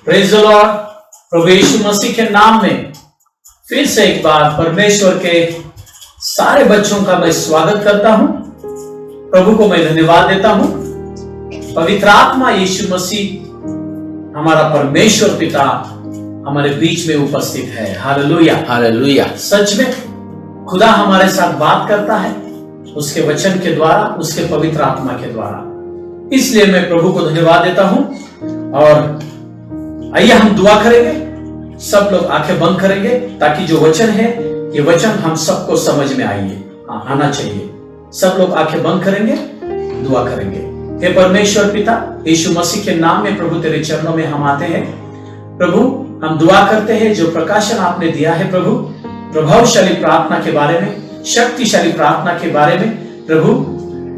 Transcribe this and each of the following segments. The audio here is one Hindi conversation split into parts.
Praise the lord. प्रभु यीशु मसीह के नाम में फिर से एक बार परमेश्वर के सारे बच्चों का मैं स्वागत करता हूं। प्रभु को मैं धन्यवाद देता हूं। पवित्र आत्मा यीशु मसीह हमारा परमेश्वर पिता हमारे बीच में उपस्थित है। Hallelujah hallelujah. सच में खुदा हमारे साथ बात करता है उसके वचन के द्वारा, उसके पवित्र आत्मा के द्वारा। इसलिए मैं प्रभु को धन्यवाद देता हूं। और आइए हम दुआ करेंगे। सब लोग आंखें बंद करेंगे ताकि जो वचन है ये वचन हम सबको समझ में आना चाहिए। सब लोग आंखें बंद करेंगे, दुआ करेंगे। हे परमेश्वर पिता, यीशु मसीह के नाम में प्रभु तेरे चरणों में हम आते हैं। प्रभु हम दुआ करते हैं जो प्रकाशन आपने दिया है प्रभु, प्रभावशाली प्रार्थना के बारे में, शक्तिशाली प्रार्थना के बारे में प्रभु,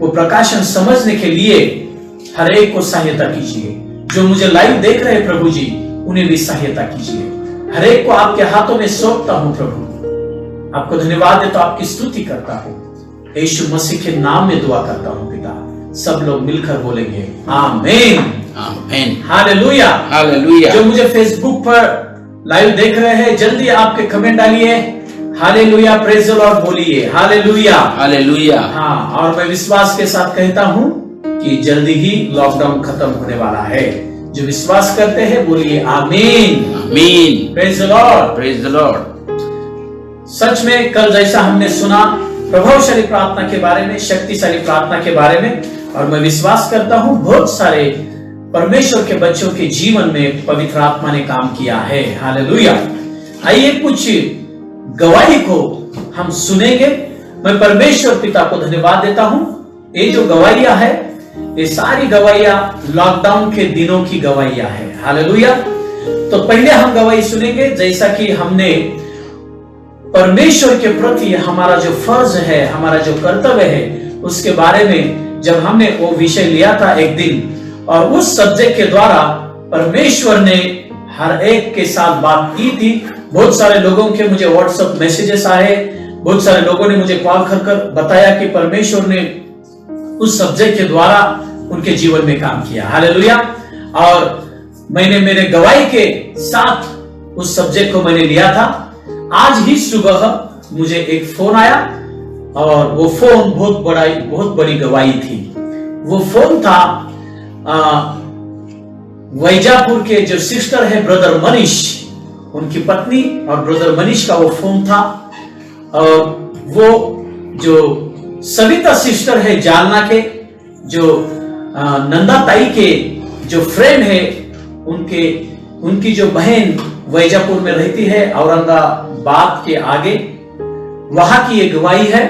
वो प्रकाशन समझने के लिए हर एक को सहायता कीजिए। जो मुझे लाइव देख रहे हैं प्रभु जी, उन्हें भी सहायता कीजिए। हर एक को आपके हाथों में सौंपता हूं प्रभु। आपको धन्यवाद देता हूं, आपकी स्तुति करता हूं। यीशु मसीह के नाम में दुआ करता हूं पिता। सब लोग मिलकर बोलेंगे आमीन आमीन। Hallelujah hallelujah. जो मुझे फेसबुक पर लाइव देख रहे हैं, जल्दी आपके कमेंट डालिए। हालेलुया, प्रेज द लॉर्ड बोलिए। Hallelujah hallelujah. हाँ, और मैं विश्वास के साथ कहता हूं कि जल्दी ही लॉकडाउन खत्म होने वाला है। जो विश्वास करते हैं बोलिए आमीन आमीन। Praise the lord praise the lord. सच में कल जैसा हमने सुना प्रभावशाली प्रार्थना के बारे में, शक्तिशाली प्रार्थना के बारे में, और मैं विश्वास करता हूं बहुत सारे परमेश्वर के बच्चों के जीवन में पवित्र आत्मा ने काम किया है। हालेलुया। आइए कुछ गवाही को हम सुनेंगे। मैं परमेश्वर पिता को धन्यवाद देता हूं। ये जो गवाहियां है, ये सारी गवाहियां लॉकडाउन के दिनों की गवाहियां है। हालेलुया। तो पहले हम गवाही सुनेंगे जैसा कि हमने परमेश्वर के प्रति हमारा जो फर्ज है, हमारा जो कर्तव्य है, उसके बारे में जब हमने वो विषय लिया था एक दिन, और उस सब्जेक्ट के द्वारा परमेश्वर ने हर एक के साथ बात की थी। बहुत सारे लोगों के मुझे व्हाट्सएप मैसेजेस आए, बहुत सारे लोगों ने मुझे कॉल कर बताया कि परमेश्वर ने उस सब्जेक्ट के द्वारा उनके जीवन में काम किया। हालेलुया। और मैंने मेरे गवाही के साथ उस सब्जेक्ट को मैंने लिया था। आज ही सुबह मुझे एक फोन आया, और वो फोन बहुत बड़ी गवाही थी। वो फोन था वैजापुर के जो सिस्टर है ब्रदर मनीष, उनकी पत्नी और ब्रदर मनीष का वो फोन था। और वो जो सविता सिस्टर है जालना के, जो नंदा ताई के जो फ्रेंड है, उनकी जो बहन वैजापुर में रहती है, औरंगाबाद के आगे, वहां की ये गवाही है।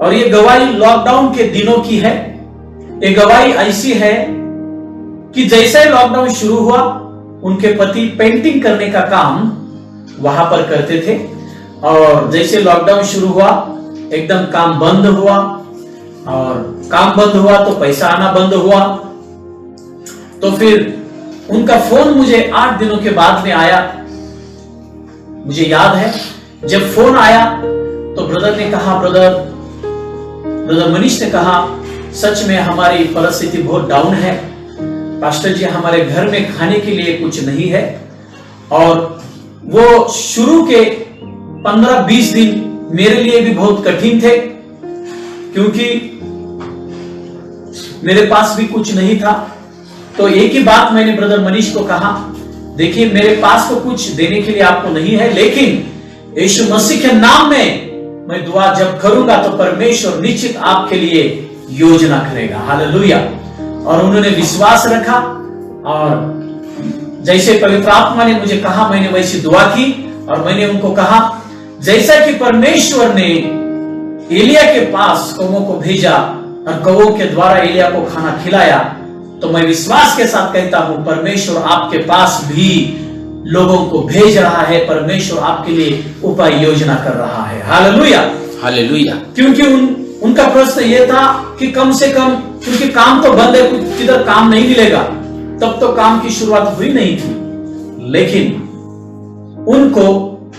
और ये गवाही लॉकडाउन के दिनों की है। ये गवाही ऐसी है कि जैसे लॉकडाउन शुरू हुआ, उनके पति पेंटिंग करने का काम वहां पर करते थे, और जैसे लॉकडाउन शुरू हुआ एकदम काम बंद हुआ, और काम बंद हुआ तो पैसा आना बंद हुआ। तो फिर उनका फोन मुझे 8 दिनों के बाद में आया। मुझे याद है जब फोन आया तो ब्रदर ने कहा, ब्रदर मनीष ने कहा, सच में हमारी परिस्थिति बहुत डाउन है पास्टर जी, हमारे घर में खाने के लिए कुछ नहीं है। और वो शुरू के 15-20 दिन मेरे लिए भी बहुत कठिन थे, क्योंकि मेरे पास भी कुछ नहीं था। तो एक ही बात मैंने ब्रदर मनीष को कहा, देखिए मेरे पास तो कुछ देने के लिए आपको नहीं है, लेकिन यीशु मसीह के नाम में मैं दुआ जब करूंगा तो परमेश्वर निश्चित आपके लिए योजना करेगा। हालेलुया। और उन्होंने विश्वास रखा, और जैसे पवित्र आत्मा ने मुझे कहा मैंने वैसी दुआ की। और मैंने उनको कहा, जैसा कि परमेश्वर ने एलिया के पास कौवों को भेजा और कौवों के द्वारा एलिया को खाना खिलाया, तो मैं विश्वास के साथ कहता हूं परमेश्वर आपके पास भी लोगों को भेज रहा है। परमेश्वर आपके लिए उपाय योजना कर रहा है। Hallelujah hallelujah. क्योंकि उनका प्रश्न यह था कि कम से कम, क्योंकि काम तो बंद है, किधर काम नहीं मिलेगा, तब तो काम की शुरुआत हुई नहीं थी। लेकिन उनको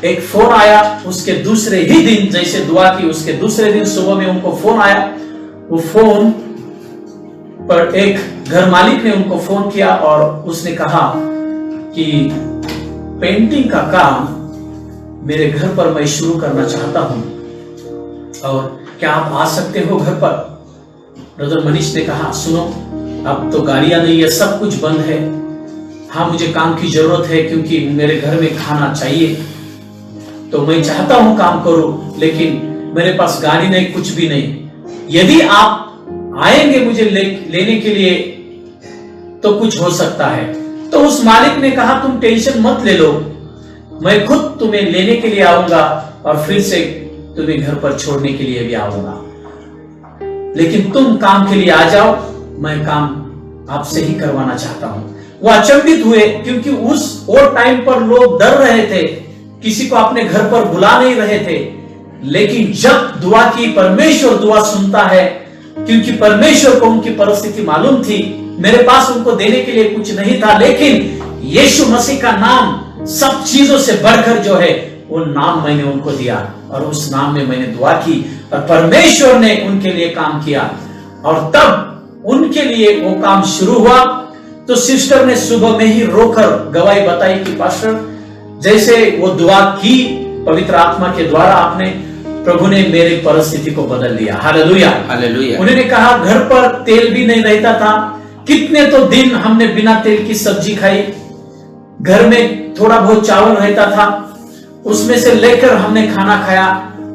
एक फोन आया उसके दूसरे ही दिन, जैसे दुआ की उसके दूसरे दिन सुबह में उनको फोन आया। वो फोन पर एक घर मालिक ने उनको फोन किया और उसने कहा कि पेंटिंग का काम मेरे घर पर मैं शुरू करना चाहता हूं, और क्या आप आ सकते हो घर पर? ब्रदर मनीष ने कहा, सुनो, अब तो गाड़ियां नहीं है, सब कुछ बंद है। हाँ, मुझे काम की जरूरत है क्योंकि मेरे घर में खाना चाहिए, तो मैं चाहता हूं काम करूं, लेकिन मेरे पास गाड़ी नहीं, कुछ भी नहीं। यदि आप आएंगे मुझे लेने के लिए तो कुछ हो सकता है। तो उस मालिक ने कहा, तुम टेंशन मत ले लो, मैं खुद तुम्हें लेने के लिए आऊंगा और फिर से तुम्हें घर पर छोड़ने के लिए भी आऊंगा, लेकिन तुम काम के लिए आ जाओ, मैं काम आपसे ही करवाना चाहता हूं। वो अचंभित हुए क्योंकि वो टाइम पर लोग डर रहे थे, किसी को अपने घर पर बुला नहीं रहे थे। लेकिन जब दुआ की, परमेश्वर दुआ सुनता है, क्योंकि परमेश्वर को उनकी परिस्थिति मालूम थी। मेरे पास उनको देने के लिए कुछ नहीं था, लेकिन यीशु मसीह का नाम सब चीजों से बढ़कर जो है, वो नाम मैंने उनको दिया और उस नाम में मैंने दुआ की और परमेश्वर ने उनके लिए काम किया। और तब उनके लिए वो काम शुरू हुआ। तो सिस्टर ने सुबह में ही रोकर गवाही बताई कि पास्टर, जैसे वो दुआ की पवित्र आत्मा के द्वारा, आपने, प्रभु ने मेरी परिस्थिति को बदल दिया। Hallelujah, hallelujah. उन्होंने कहा, घर पर तेल भी नहीं रहता था, कितने तो दिन हमने बिना तेल की सब्जी खाई, घर में थोड़ा बहुत चावल रहता था, उसमें से लेकर हमने खाना खाया,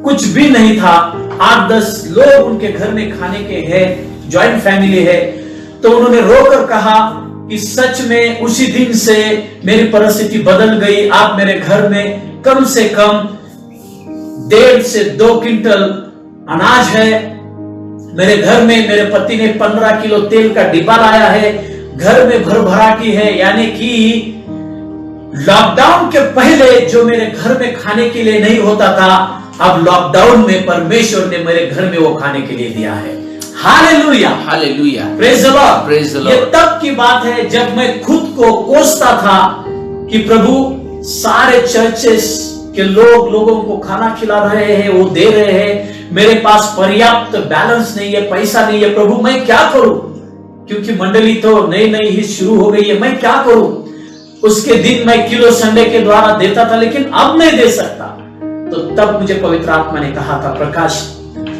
कुछ भी नहीं था। 8-10 लोग उनके घर में खाने के हैं, ज्वाइंट फैमिली है। तो उन्होंने रोकर कहा कि सच में उसी दिन से मेरी परिस्थिति बदल गई। आप मेरे घर में कम से कम 1.5 से 2 क्विंटल अनाज है। मेरे घर में मेरे पति ने 15 किलो तेल का डिब्बा लाया है, घर में भरभराटी है। यानी कि लॉकडाउन के पहले जो मेरे घर में खाने के लिए नहीं होता था, अब लॉकडाउन में परमेश्वर ने मेरे घर में वो खाने के लिए दिया है। Hallelujah, hallelujah, praise the lord, praise the Lord. ये तब की बात है जब मैं खुद को कोसता था कि प्रभु, सारे चर्चेस के लोगों को खाना खिला रहे हैं, वो दे रहे हैं, मेरे पास पर्याप्त बैलेंस नहीं है, पैसा नहीं है, प्रभु मैं क्या करूं? क्योंकि मंडली तो नई नई ही शुरू हो गई है, मैं क्या करूं? उसके दिन मैं किलो संडे के द्वारा देता था, लेकिन अब नहीं दे सकता। तो तब मुझे पवित्र आत्मा ने कहा था, प्रकाश,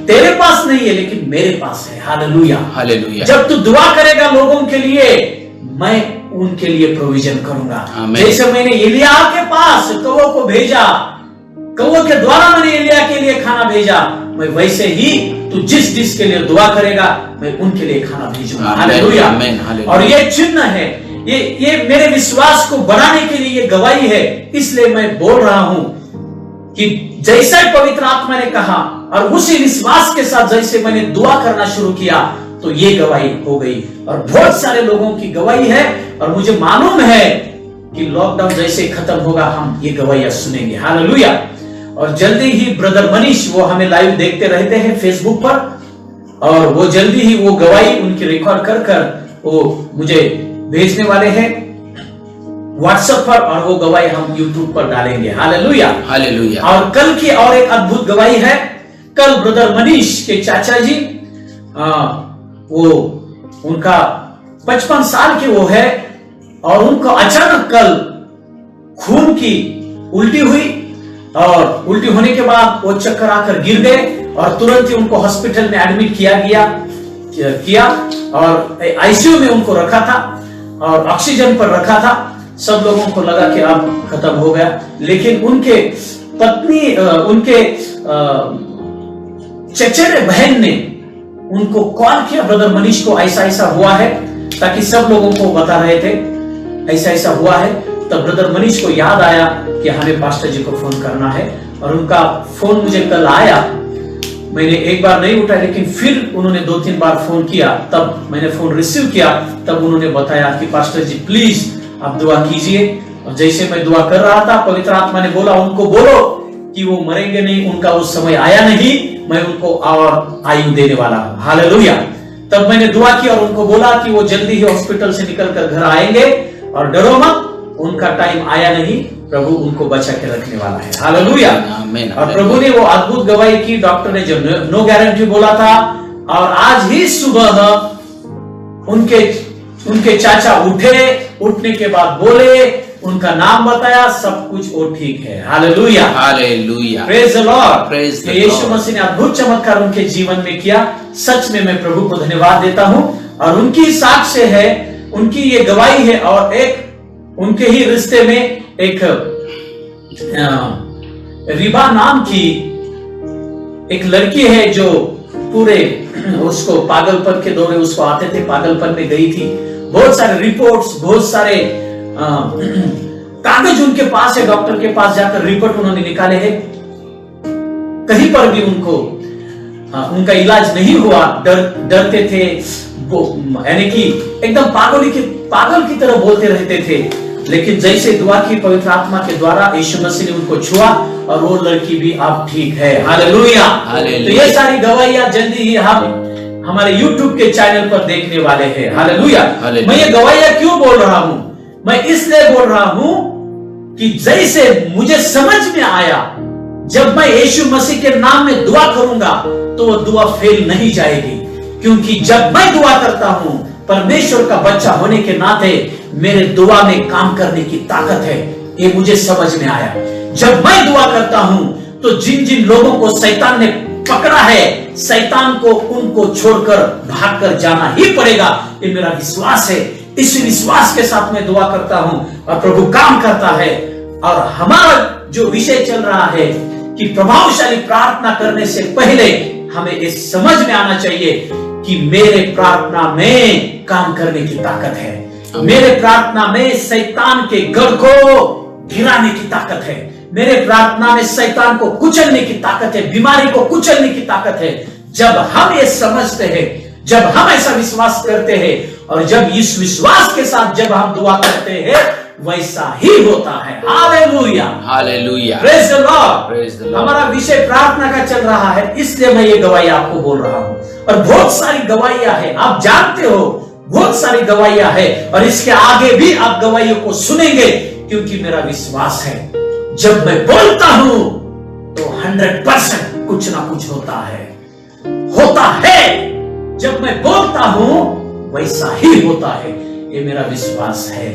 तेरे पास नहीं है लेकिन मेरे पास है। Hallelujah, hallelujah. जब तू दुआ करेगा लोगों के लिए, मैं उनके लिए प्रोविजन करूंगा। जैसे मैंने एलिया के पास कौवों को भेजा, कौवों के द्वारा मैंने एलिया के लिए खाना भेजा, मैं वैसे ही तू जिस जिस के लिए दुआ करेगा, मैं उनके लिए खाना भेजूंगा। हालेलुया। और ये चिन्ह है, ये मेरे विश्वास को बढ़ाने के लिए ये गवाही है। इसलिए मैं बोल रहा हूं कि जैसा पवित्र आत्मा ने कहा और उसी विश्वास के साथ जैसे मैंने दुआ करना शुरू किया, तो ये गवाही हो गई और बहुत सारे लोगों की गवाही है। और मुझे मालूम है कि लॉकडाउन जैसे खत्म होगा, हम ये गवाहियां सुनेंगे। हालेलुया। और जल्दी ही ब्रदर मनीष, वो हमें लाइव देखते रहते हैं फेसबुक पर, और वो जल्दी ही वो गवाही उनकी रिकॉर्ड कर वो मुझे भेजने वाले हैं व्हाट्सएप पर, और वो गवाही हम यूट्यूब पर डालेंगे। Hallelujah, hallelujah. और कल की और एक अद्भुत गवाही है। कल ब्रदर मनीष के चाचा जी, वो उनका 55 साल के वो है, और उनको अचानक कल खून की उल्टी हुई, और उल्टी होने के बाद वो चक्कर आकर गिर गए, और तुरंत ही उनको हॉस्पिटल में एडमिट किया और आईसीयू में उनको रखा था और ऑक्सीजन पर रखा था। सब लोगों को लगा कि अब खत्म हो गया, लेकिन उनके पत्नी, उनके चचेरे बहन ने उनको कॉल किया, ब्रदर मनीष को ऐसा ऐसा हुआ है, ताकि सब लोगों को बता रहे थे ऐसा ऐसा हुआ है। तब ब्रदर मनीष को याद आया कि हमें पास्टर जी को फोन करना है, और उनका फोन मुझे कल आया। मैंने एक बार नहीं उठाया, लेकिन फिर उन्होंने 2-3 बार फोन किया। तब मैंने फोन रिसीव किया, तब उन्होंने बताया कि पास्टर जी प्लीज आप दुआ कीजिए। और जैसे मैं दुआ कर रहा था, पवित्र आत्मा ने बोला, उनको बोलो कि वो मरेंगे नहीं, उनका उस समय आया नहीं, मैं उनको और आयु देने वाला हूं। हालेलुया। तब मैंने दुआ की और उनको बोला कि वो जल्दी ही हॉस्पिटल से निकलकर घर आएंगे, और डरो मत, उनका टाइम आया नहीं, प्रभु उनको बचा के रखने वाला है। हालेलुया। और प्रभु ने वो अद्भुत गवाही की। डॉक्टर ने जो नो गारंटी बोला था, और आज ही सुबह उनके चाचा उठे, उठने के बाद बोले उनका नाम बताया, सब कुछ वो ठीक है। Hallelujah, Hallelujah. Praise the Lord. Praise the Yeshu Lord. मसीह ने अद्भुत चमत्कार उनके जीवन में किया। सच में मैं प्रभु को धन्यवाद देता हूं। और उनकी साक्ष्य है, उनकी ये गवाही है। और एक उनके ही रिश्ते में एक रिबा नाम की एक लड़की है जो पूरे उसको पागलपन के दौरे उसको आते थे, पागलपन में गई थी। बहुत सारे रिपोर्ट्स, बहुत सारे कागज उनके पास है, डॉक्टर के पास जाकर रिपोर्ट उन्होंने निकाले हैं। कहीं पर भी उनको उनका इलाज नहीं हुआ। डरते थे, यानी कि एकदम पागल की तरह बोलते रहते थे। लेकिन जैसे दुआ की पवित्र आत्मा के द्वारा यीशु मसीह ने उनको छुआ और वो लड़की भी अब ठीक है। हालेलुया। तो ये सारी गवाहियां जल्दी ही हम हमारे YouTube के चैनल पर देखने वाले हैं। हालेलुया। मैं ये गवाहियां क्यों बोल रहा हूं? मैं इसलिए बोल रहा हूं कि जैसे मुझे समझ में आया, जब मैं यीशु मसीह के नाम में दुआ करूंगा तो वो दुआ फेल नहीं जाएगी। क्योंकि जब मैं दुआ करता हूं, परमेश्वर का बच्चा होने के नाते मेरे दुआ में काम करने की ताकत है। ये मुझे समझ में आया। जब मैं दुआ करता हूं तो जिन जिन लोगों को शैतान ने पकड़ा है, शैतान को उनको छोड़कर भागकर जाना ही पड़ेगा। ये मेरा विश्वास है। इस विश्वास के साथ मैं दुआ करता हूं और प्रभु काम करता है। और हमारा जो विषय चल रहा है कि प्रभावशाली प्रार्थना करने से पहले हमें ये समझ में आना चाहिए कि मेरे प्रार्थना में काम करने की ताकत है। मेरे प्रार्थना में शैतान के गढ़ को गिराने की ताकत है। मेरे प्रार्थना में शैतान को कुचलने की ताकत है, बीमारी को कुचलने की ताकत है। जब हम ये समझते हैं, जब हम ऐसा विश्वास करते हैं और जब इस विश्वास के साथ जब हम दुआ करते हैं, वैसा ही होता है। Hallelujah, Hallelujah. Praise the Lord. Praise the Lord. हमारा विषय प्रार्थना का चल रहा है, इसलिए मैं ये गवाही आपको बोल रहा हूं। और बहुत सारी गवाहियां हैं, आप जानते हो, बहुत सारी गवाहियां हैं। और इसके आगे भी आप गवाहियों को सुनेंगे, क्योंकि मेरा विश्वास है जब मैं बोलता हूं तो 100% कुछ ना कुछ होता है। जब मैं बोलता हूं वैसा ही होता है। ये मेरा विश्वास है,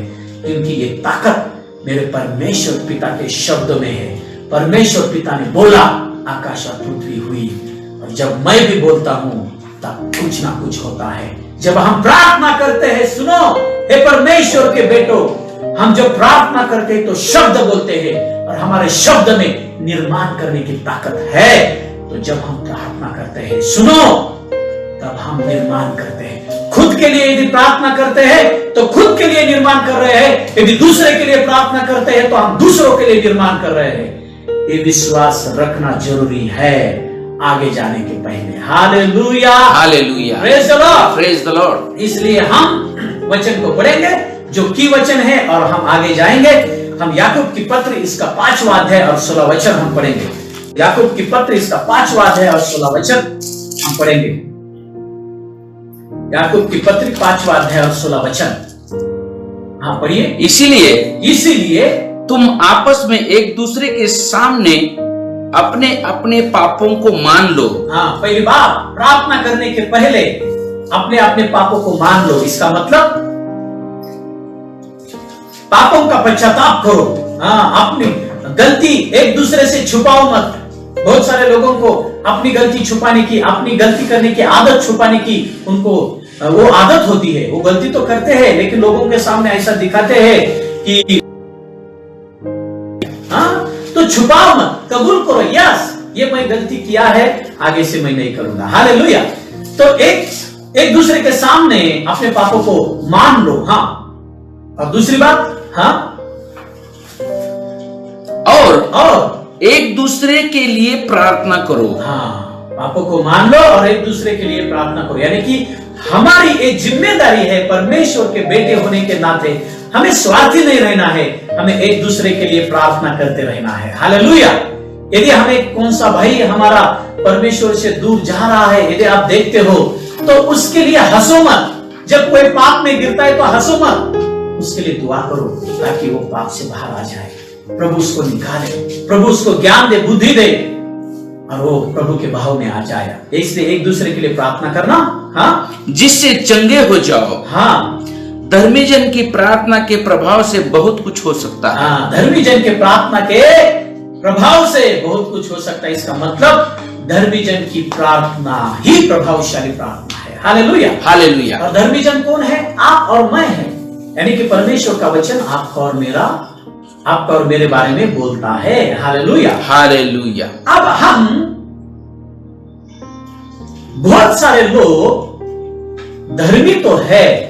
क्योंकि ये ताकत मेरे परमेश्वर पिता के शब्दों में है। परमेश्वर पिता ने बोला, आकाश और पृथ्वी हुई। और जब मैं भी बोलता हूं तब कुछ ना कुछ होता है। जब हम प्रार्थना करते हैं, सुनो हे परमेश्वर के बेटो, हम जब प्रार्थना करते हैं तो शब्द बोलते हैं और हमारे शब्द में निर्माण करने की ताकत है। तो जब हम प्रार्थना करते हैं, सुनो, तब हम निर्माण करते हैं। खुद के लिए यदि प्रार्थना करते हैं तो खुद के लिए निर्माण कर रहे हैं। यदि दूसरे के लिए प्रार्थना करते हैं तो हम दूसरों के लिए निर्माण कर रहे हैं। ये विश्वास रखना जरूरी है आगे जाने के पहले। Hallelujah, Hallelujah. Praise the Lord. Praise the Lord. इसलिए हम वचन को पढ़ेंगे जो की वचन है और हम आगे जाएंगे। हम याकूब की पत्र इसका 5वां अध्याय और 16 वचन हम पढ़ेंगे। याकूब की पत्र इसका 5वां अध्याय और 16 वचन हम पढ़ेंगे। याकूब की पत्र 5वां अध्याय और 16 वचन। हाँ पढ़िए। इसीलिए तुम आपस में एक दूसरे के सामने अपने अपने पापों को मान लो। हाँ, पहली बात, प्रार्थना करने के पहले अपने अपने पापों को मान लो। इसका मतलब पापों का पश्चाताप करो। हाँ, अपनी गलती एक दूसरे से छुपाओ मत। बहुत सारे लोगों को अपनी गलती छुपाने की, अपनी गलती करने की आदत छुपाने की उनको वो आदत होती है। वो गलती तो करते हैं लेकिन लोगों के सामने ऐसा दिखाते हैं कि हाँ, तो छुपाओ मत, कबूल करो, यस ये मैं गलती किया है, आगे से मैं नहीं करूंगा। हालेलुया। तो एक दूसरे के सामने अपने पापों को मान लो। हाँ, और दूसरी बात, हाँ, और एक दूसरे के लिए प्रार्थना करो। हाँ, पापों को मान लो और एक दूसरे के लिए प्रार्थना करो। यानी कि हमारी एक जिम्मेदारी है परमेश्वर के बेटे होने के नाते हमें स्वार्थी नहीं रहना है, हमें एक दूसरे के लिए प्रार्थना करते रहना है। हालेलुया। यदि हमें कौन सा भाई हमारा परमेश्वर से दूर जा रहा है, यदि आप देखते हो तो उसके लिए हंसो मत। जब कोई पाप में गिरता है तो हंसो मत, उसके लिए दुआ करो ताकि वो पाप से बाहर आ जाए। प्रभु उसको निकाले, प्रभु उसको ज्ञान दे, बुद्धि दे और वो प्रभु के भाव में आ जाए। इसलिए एक दूसरे के लिए प्रार्थना करना, हाँ, जिससे चंगे हो जाओ। हाँ, धर्मी जन की प्रार्थना के प्रभाव से बहुत कुछ हो सकता है। हाँ, धर्मी जन के प्रार्थना के प्रभाव से बहुत कुछ हो सकता है। इसका मतलब धर्मी जन की प्रार्थना ही प्रभावशाली प्रार्थना है। Hallelujah, hallelujah. और धर्मी जन कौन है? आप और मैं है। यानी कि परमेश्वर का वचन आपका और मेरे बारे में बोलता है। Hallelujah, hallelujah. अब हम बहुत सारे लोग धर्मी तो है,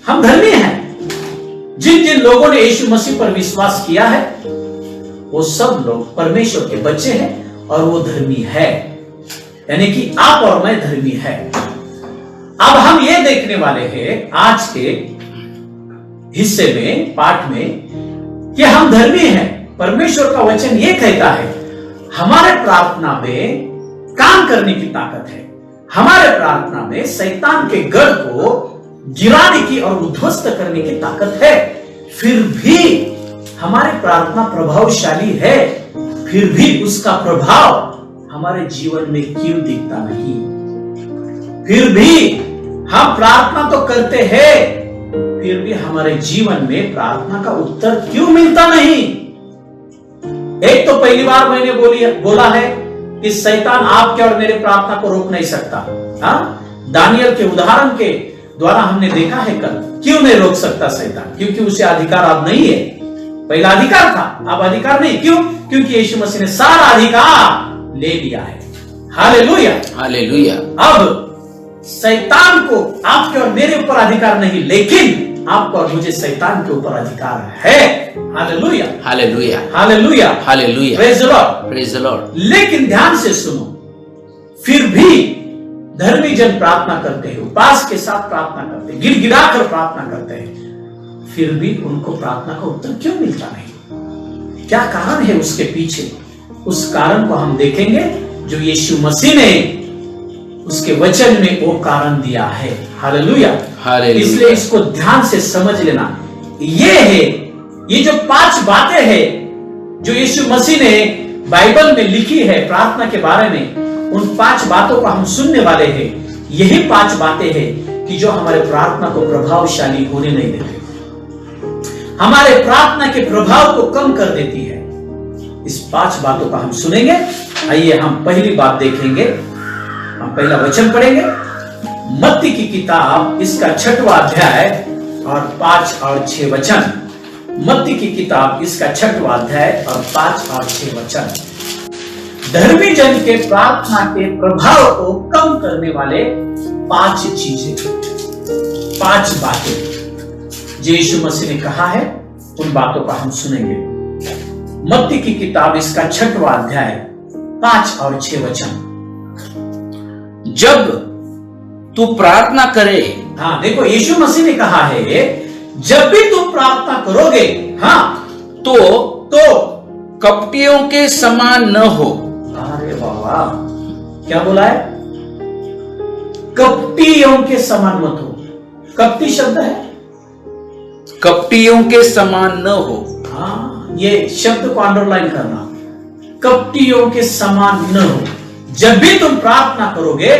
हम धर्मी हैं। जिन जिन लोगों ने यीशु मसीह पर विश्वास किया है वो सब लोग परमेश्वर के बच्चे हैं और वो धर्मी है। यानी कि आप और मैं धर्मी है। अब हम ये देखने वाले हैं आज के हिस्से में, पाठ में, कि हम धर्मी हैं। परमेश्वर का वचन ये कहता है हमारे प्रार्थना में काम करने की ताकत है। हमारे प्रार्थना में शैतान के गढ़ को गिराने की और उद्ध्वस्त करने की ताकत है। फिर भी हमारी प्रार्थना प्रभावशाली है, फिर भी उसका प्रभाव हमारे जीवन में क्यों दिखता नहीं? फिर भी हम प्रार्थना तो करते हैं, फिर भी हमारे जीवन में प्रार्थना का उत्तर क्यों मिलता नहीं? एक तो पहली बार मैंने बोला है कि शैतान आपके और मेरे प्रार्थना को रोक नहीं सकता। हाँ, दानियल के उदाहरण के द्वारा हमने देखा है कल, क्यों नहीं रोक सकता शैतान? क्योंकि उसे अधिकार अब नहीं है। पहला अधिकार था, अब अधिकार नहीं। क्यों? क्योंकि यीशु मसीह ने सारा अधिकार ले लिया है। Hallelujah, hallelujah. अब शैतान को आपके और मेरे ऊपर अधिकार नहीं, लेकिन आपको और मुझे शैतान के ऊपर अधिकार है। Hallelujah, hallelujah, hallelujah, hallelujah. Praise the lord, praise the Lord. लेकिन ध्यान से सुनो, फिर भी धर्मी जन प्रार्थना करते हैं, उपवास के साथ प्रार्थना करते हैं, गिड़गिड़ाकर प्रार्थना करते हैं, फिर भी उनको प्रार्थना का उत्तर क्यों मिलता नहीं? क्या कारण है उसके पीछे? उस कारण को हम देखेंगे जो यीशु मसीह ने उसके वचन में वो कारण दिया है। Hallelujah, hallelujah. इसलिए इसको ध्यान से समझ लेना। ये है, ये जो 5 बातें हैं जो यीशु मसीह ने बाइबल में लिखी है प्रार्थना के बारे में, उन 5 बातों को हम सुनने वाले हैं। यही 5 बातें हैं कि जो हमारे प्रार्थना को प्रभावशाली होने नहीं देते, हमारे प्रार्थना के प्रभाव को कम कर देती है। इस 5 बातों का हम सुनेंगे। आइए हम पहली बात देखेंगे। हम पहला वचन पढ़ेंगे, मत्ती की किताब इसका 6वां अध्याय और 5 और 6 वचन। मत्ती की किताब इसका 6वां अध्याय और 5 और 6 वचन। धर्मी जन के प्रार्थना के प्रभाव को कम करने वाले 5 चीजें, 5 बातें जो यीशु मसीह ने कहा है, उन बातों का हम सुनेंगे। मत्ती की किताब इसका 6वां अध्याय 5 और 6 वचन। जब तू प्रार्थना करे, हाँ देखो, यीशु मसीह ने कहा है जब भी तुम प्रार्थना करोगे, हाँ, तो कपटियों के समान न हो। अरे बाबा, क्या बोला है? कपटियों के समान मत हो। कपटी शब्द है, कपटियों के समान न हो। हाँ, ये शब्द को अंडरलाइन करना, कपटियों के समान न हो। जब भी तुम प्रार्थना करोगे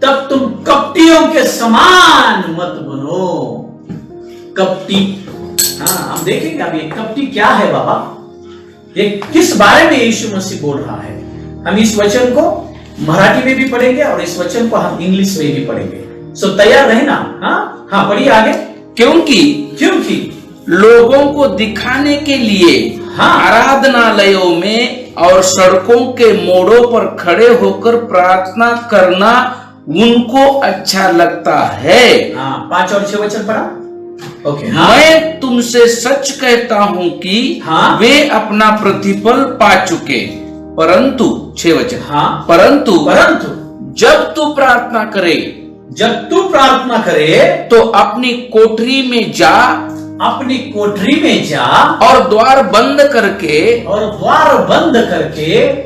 तब तुम कपटियों के समान मत बनो। कपटी, हाँ, हम देखेंगे अभी कपटी क्या है बाबा, ये किस बारे में यीशु मसीह बोल रहा है। हम इस वचन को मराठी में भी पढ़ेंगे और इस वचन को हम इंग्लिश में भी पढ़ेंगे। सो तैयार रहना। हाँ हाँ, पढ़िए आगे। क्योंकि लोगों को दिखाने के लिए, हाँ, आराधनालयों में और सड़कों के मोड़ों पर खड़े होकर प्रार्थना करना उनको अच्छा लगता है। हाँ, 5 और 6 वचन पढ़ा। ओके, हाँ। मैं तुमसे सच कहता हूं कि हाँ, वे अपना प्रतिफल पा चुके। परंतु 6 वचन, हाँ, परंतु जब तू प्रार्थना करे तो अपनी कोठरी में जा और द्वार बंद करके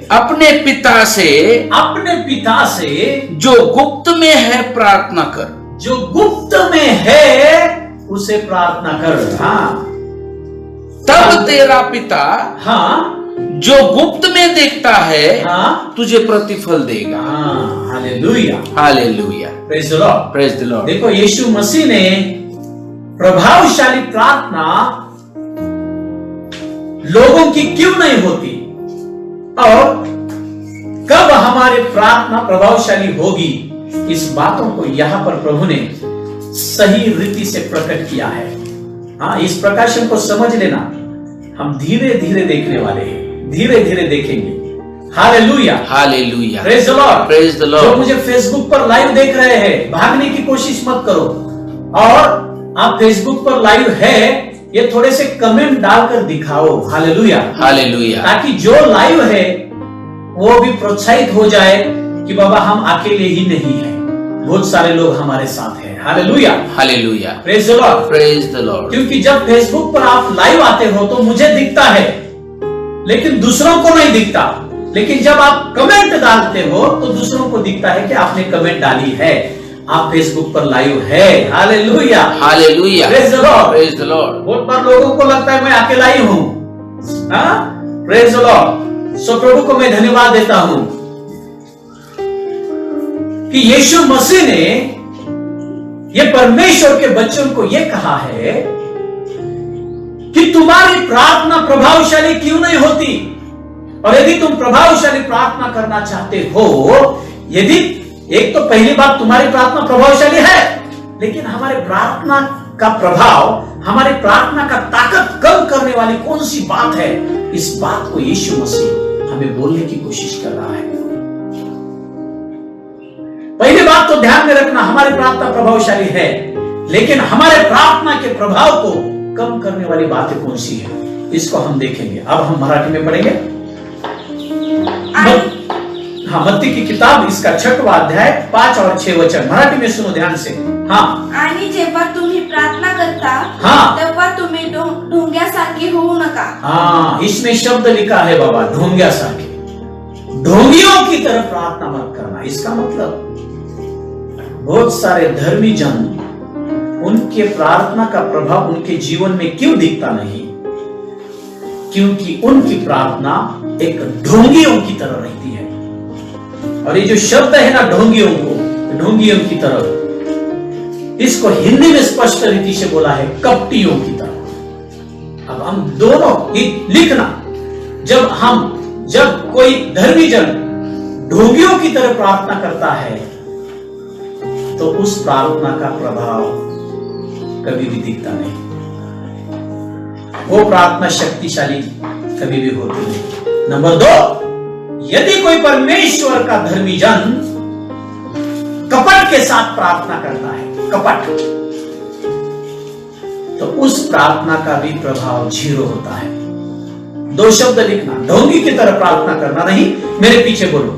अपने पिता से जो गुप्त में है प्रार्थना कर। जो गुप्त में है उसे प्रार्थना कर। हाँ, तब तेरा पिता, हाँ, जो गुप्त में देखता है, हाँ, तुझे प्रतिफल देगा। हाँ, hallelujah, hallelujah, praise the lord, praise the Lord. देखो, यीशु मसीह ने प्रभावशाली प्रार्थना लोगों की क्यों नहीं होती और कब हमारी प्रार्थना प्रभावशाली होगी, इस बातों को यहां पर प्रभु ने सही रीति से प्रकट किया है। हाँ, इस प्रकाशन को समझ लेना। हम धीरे धीरे देखने वाले हैं, धीरे धीरे देखेंगे। Hallelujah, hallelujah, praise the lord, praise the Lord. जो मुझे फेसबुक पर लाइव देख रहे हैं, भागने की कोशिश मत करो, और आप फेसबुक पर लाइव है ये थोड़े से कमेंट डालकर दिखाओ। हालेलुया, हालेलुया, ताकि जो लाइव है वो भी प्रोत्साहित हो जाए कि बाबा हम अकेले ही नहीं है, बहुत सारे लोग हमारे साथ हैं। Hallelujah, hallelujah, praise the lord, praise the Lord. क्योंकि जब फेसबुक पर आप लाइव आते हो तो मुझे दिखता है लेकिन दूसरों को नहीं दिखता, लेकिन जब आप कमेंट डालते हो तो दूसरों को दिखता है कि आपने कमेंट डाली है, आप फेसबुक पर लाइव है। Hallelujah, hallelujah, praise the lord, praise the Lord. बहुत बार लोगों को लगता है मैं अकेला ही हूं। Praise the lord. सो प्रभु को मैं धन्यवाद देता हूं कि यीशु मसीह ने ये परमेश्वर के बच्चों को ये कहा है कि तुम्हारी प्रार्थना प्रभावशाली क्यों नहीं होती, और यदि तुम प्रभावशाली प्रार्थना करना चाहते हो, यदि एक तो पहली बात तुम्हारी प्रार्थना प्रभावशाली है, लेकिन हमारे प्रार्थना का प्रभाव, हमारी प्रार्थना का ताकत कम करने वाली कौन सी बात है, इस बात को यीशु मसीह हमें बोलने की कोशिश कर रहा है। पहली बात तो ध्यान में रखना, हमारी प्रार्थना प्रभावशाली है, लेकिन हमारे प्रार्थना के प्रभाव को कम करने वाली बातें कौन सी है, इसको हम देखेंगे। अब हम मराठी में पढ़ेंगे। हाँ, मत्ती की किताब, इसका 6वां अध्याय 5 और 6 वचन मराठी में सुनो ध्यान से। हाँ, आणि जेव्हा तुम्ही प्रार्थना करता, हाँ, तेव्हा तुम्ही ढोंग्यासारखे होऊ नका। हाँ, इसमें शब्द लिखा है बाबा, ढोंग्यासारखे, ढोंगियों की तरह प्रार्थना मत करना। इसका मतलब बहुत सारे धर्मी जन, उनके प्रार्थना का प्रभाव उनके जीवन में क्यों दिखता नहीं, क्योंकि उनकी प्रार्थना एक ढोंगियों की तरह रहती है। और ये जो शब्द है ना, ढोंगियों को, ढोंगियों की तरह, इसको हिंदी में स्पष्ट रीति से बोला है कपटियों की तरह। अब हम दोनों लिखना, जब कोई धर्मी जन ढोंगियों की तरह प्रार्थना करता है तो उस प्रार्थना का प्रभाव कभी भी दिखता नहीं, वो प्रार्थना शक्तिशाली कभी भी होती नहीं। नंबर 2, यदि कोई परमेश्वर का धर्मी जन कपट के साथ प्रार्थना करता है, कपट, तो उस प्रार्थना का भी प्रभाव 0 होता है। 2 शब्द लिखना, ढोंगी की तरह प्रार्थना करना नहीं, मेरे पीछे बोलो,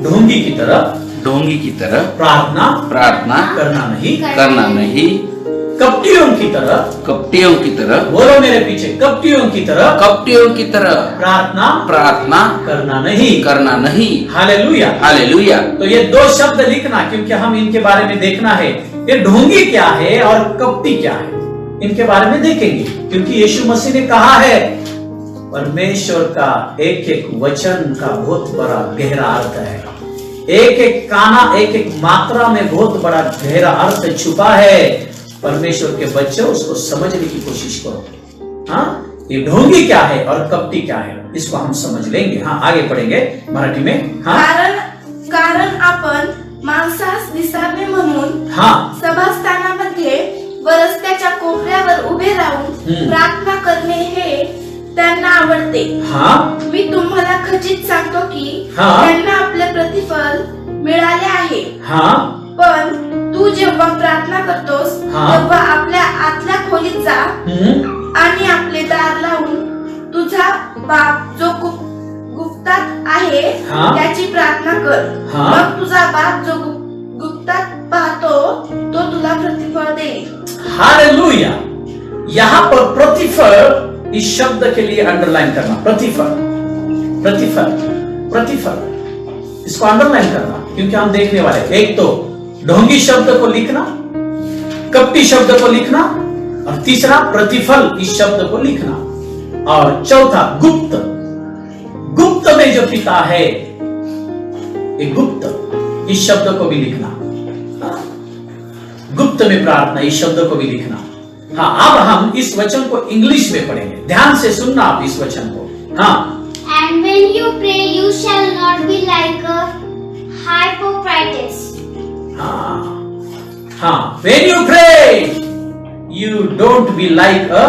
ढोंगी की तरह, ढोंगी की तरह प्रार्थना करना नहीं, कपटियों की तरह, कपटियों की तरह, बोलो मेरे पीछे, कपटियों की तरह प्रार्थना करना नहीं। Hallelujah, hallelujah. तो ये 2 शब्द लिखना, क्योंकि हम इनके बारे में देखना है, ये ढोंगी क्या है और कपटी क्या है, इनके बारे में देखेंगे। क्योंकि यीशु मसीह ने कहा है, परमेश्वर का एक एक वचन का बहुत बड़ा गहरा अर्थ है, एक एक काना, एक एक मात्रा में बहुत बड़ा गहरा अर्थ छुपा है। परमेश्वर के बच्चे उसको समझने की कोशिश करो। हाँ, ये ढोंगी क्या है और कपटी क्या है, इसको हम समझ लेंगे। हाँ, आगे पढ़ेंगे मराठी में। हाँ, कारण आपण माणसास दिसावे म्हणून हाँ, सभास्थानामध्ये व रस्त्याच्या कोपऱ्यावर उभे राहून प्रार्थना करणे हे त्यांना आवडते। हाँ, मी तुम्हाला खचित सांगतो की हाँ, त्यांना आपले प्रतिफल मिळाले आहे। हाँ, पण तू जेव्हा प्रार्थना करतोस, हाँ, तेव्हा आपल्या आतल्या खोलीत जा आणि आपले दार लावून तुझा बाप जो गुप्तात आहे, हाँ, त्याची प्रार्थना कर। हाँ, मग तुझा बाप जो गुप्तात पाहतो तो तुला प्रतिफल देईल। हालेलुया। यहाँ पर प्रतिफल, इस शब्द के लिए अंडरलाइन करना, प्रतिफल, प्रतिफल, प्रतिफल, इसको अंडरलाइन करना, क्योंकि हम देखने वाले, एक तो ढोंगी शब्द को लिखना, कपटी शब्द को लिखना, और तीसरा प्रतिफल इस शब्द को लिखना, और चौथा गुप्त, गुप्त में जो पिता है, ये गुप्त इस शब्द को भी लिखना, गुप्त में प्रार्थना इस शब्द को भी लिखना। हाँ, अब हम इस वचन को इंग्लिश में पढ़ेंगे। ध्यान से सुनना आप इस वचन को। हाँ, And when you pray, you shall not be like a hypocrites. हाँ, when you pray, you don't be like a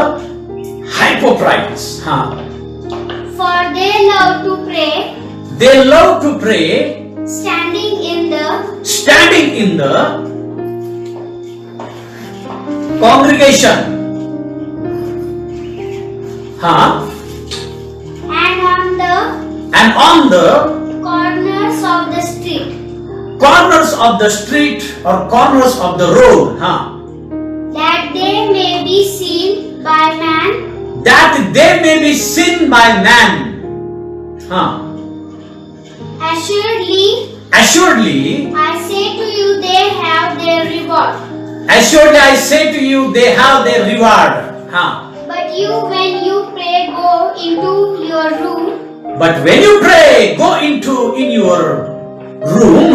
hypocrites. हाँ, For they love to pray, they love to pray standing in the congregation. हाँ, and on the corners corners of the street or corners of the road. हाँ, that they may be seen by man. that they may be seen by man. हाँ, Assuredly, I say to you, they have their reward. assuredly I say to you, they have their reward. हाँ, But you, when you pray, go into your room, but when you pray, go in your room,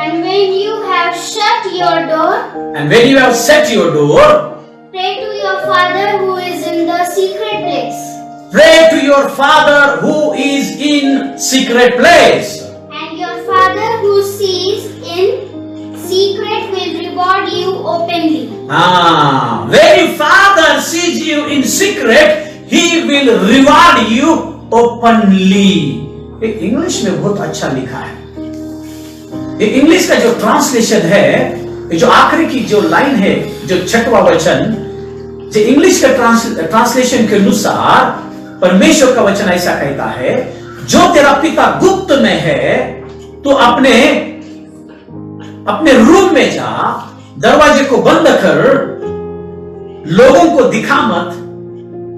and when you have shut your door, and when you have shut your door, pray to your Father who is in the secret place. pray to your Father who is in secret place. And your Father who sees in secret will reward you openly. When your Father sees you in secret, He will reward you openly. ये इंग्लिश में बहुत अच्छा लिखा है। ये इंग्लिश का जो ट्रांसलेशन है, ये जो आखिरी की जो लाइन है, जो 6वां वचन, जो इंग्लिश का ट्रांसलेशन के अनुसार परमेश्वर का वचन ऐसा कहता है, जो तेरा पिता गुप्त में है, तो अपने रूम में जा, दरवाजे को बंद कर, लोगों को दिखा मत।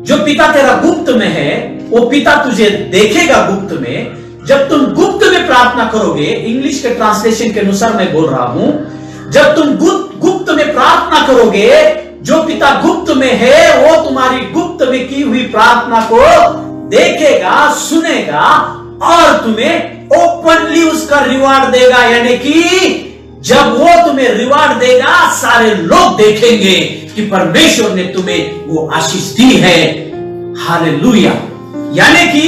जो पिता तेरा गुप्त में है, वो पिता तुझे देखेगा गुप्त में। जब तुम गुप्त में प्रार्थना करोगे, इंग्लिश के ट्रांसलेशन के अनुसार मैं बोल रहा हूं, जब तुम गुप्त में प्रार्थना करोगे, जो पिता गुप्त में है, वो तुम्हारी गुप्त में की हुई प्रार्थना को देखेगा, सुनेगा और तुम्हें ओपनली उसका रिवार्ड देगा। यानी कि जब वो तुम्हें रिवार्ड देगा, सारे लोग देखेंगे कि परमेश्वर ने तुम्हें वो आशीष दी है। हालेलुया। यानी कि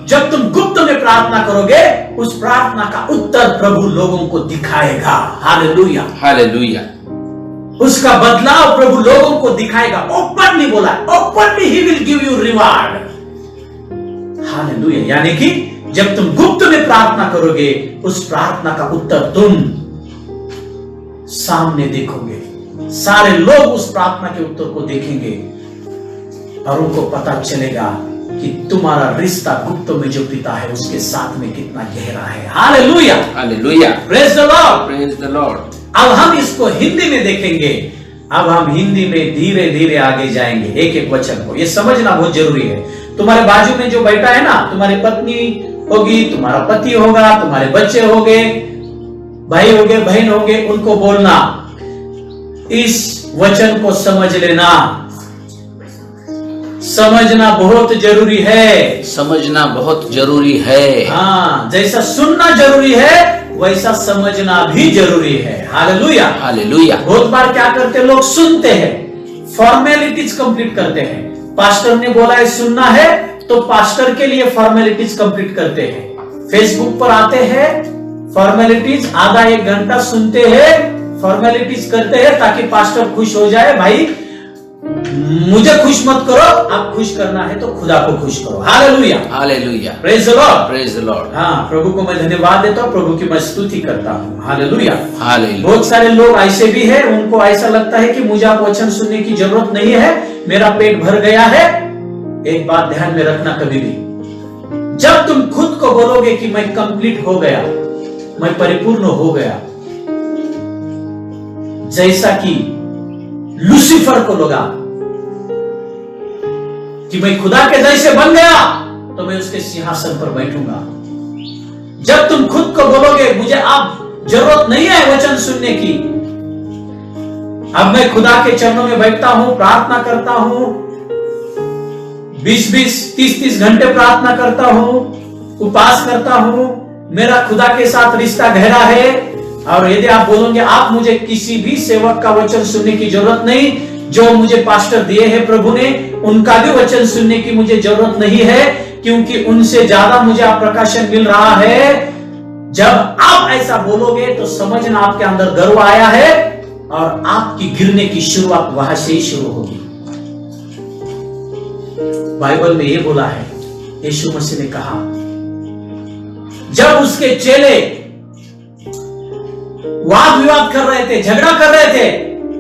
जब तुम गुप्त में प्रार्थना करोगे, उस प्रार्थना का उत्तर प्रभु लोगों को दिखाएगा। Hallelujah, hallelujah. उसका बदलाव प्रभु लोगों को दिखाएगा। ओपनली बोला, openly he will give you reward. Hallelujah. यानी कि जब तुम गुप्त में प्रार्थना करोगे, उस प्रार्थना का उत्तर तुम सामने देखोगे। सारे लोग उस प्रार्थना के उत्तर को देखेंगे और उनको पता चलेगा कि तुम्हारा रिश्ता गुप्त में जो पिता है उसके साथ में कितना गहरा है। Hallelujah, hallelujah. Praise the lord, praise the Lord. अब हम इसको हिंदी में देखेंगे। अब हम हिंदी में धीरे धीरे आगे जाएंगे, एक एक वचन को। ये समझना बहुत जरूरी है। तुम्हारे बाजू में जो बैठा है ना, तुम्हारी पत्नी होगी, तुम्हारा पति होगा, तुम्हारे बच्चे होंगे, भाई होंगे, बहन होंगे, उनको बोलना, इस वचन को समझ लेना। समझना बहुत जरूरी है। समझना बहुत जरूरी है। हाँ, जैसा सुनना जरूरी है, वैसा समझना भी जरूरी है। Hallelujah, hallelujah. बहुत बार क्या करते लोग, सुनते हैं, फॉर्मेलिटीज कंप्लीट करते हैं। पास्टर ने बोला है सुनना है, तो पास्टर के लिए फॉर्मेलिटीज कंप्लीट करते हैं। फेसबुक पर आते हैं, फॉर्मेलिटीज आधा एक घंटा सुनते हैं, फॉर्मेलिटीज करते हैं ताकि पास्टर खुश हो जाए। भाई मुझे खुश मत करो, आप खुश करना है तो खुदा को खुश करो। Hallelujah, hallelujah. Praise the lord, praise the Lord. हाँ, प्रभु को मैं धन्यवाद देता हूँ, प्रभु की मैं स्तुति करता हूँ। Hallelujah, hallelujah. बहुत सारे लोग ऐसे भी हैं, उनको ऐसा लगता है कि मुझे आप वचन सुनने की जरूरत नहीं है, मेरा पेट भर गया है। एक बात ध्यान में रखना, कभी भी जब तुम खुद को बोलोगे कि मैं कंप्लीट हो गया, मैं परिपूर्ण हो गया, जैसा कि लूसीफर को लगा कि मैं खुदा के जैसे बन गया, तो मैं उसके सिंहासन पर बैठूंगा। जब तुम खुद को बोलोगे मुझे अब जरूरत नहीं है वचन सुनने की, अब मैं खुदा के चरणों में बैठता हूं, प्रार्थना करता हूं, 20-20, 30-30 घंटे प्रार्थना करता हूं, उपवास करता हूं, मेरा खुदा के साथ रिश्ता गहरा है। और यदि आप बोलोगे आप मुझे किसी भी सेवक का वचन सुनने की जरूरत नहीं, जो मुझे पास्टर दिए हैं प्रभु ने, उनका भी वचन सुनने की मुझे जरूरत नहीं है, क्योंकि उनसे ज्यादा मुझे प्रकाशन मिल रहा है। जब आप ऐसा बोलोगे तो समझना आपके अंदर गर्व आया है और आपकी गिरने की शुरुआत वहां से ही शुरू होगी। बाइबल में यह बोला है, यीशु मसीह ने कहा, जब उसके चेले वाद विवाद कर रहे थे, झगड़ा कर रहे थे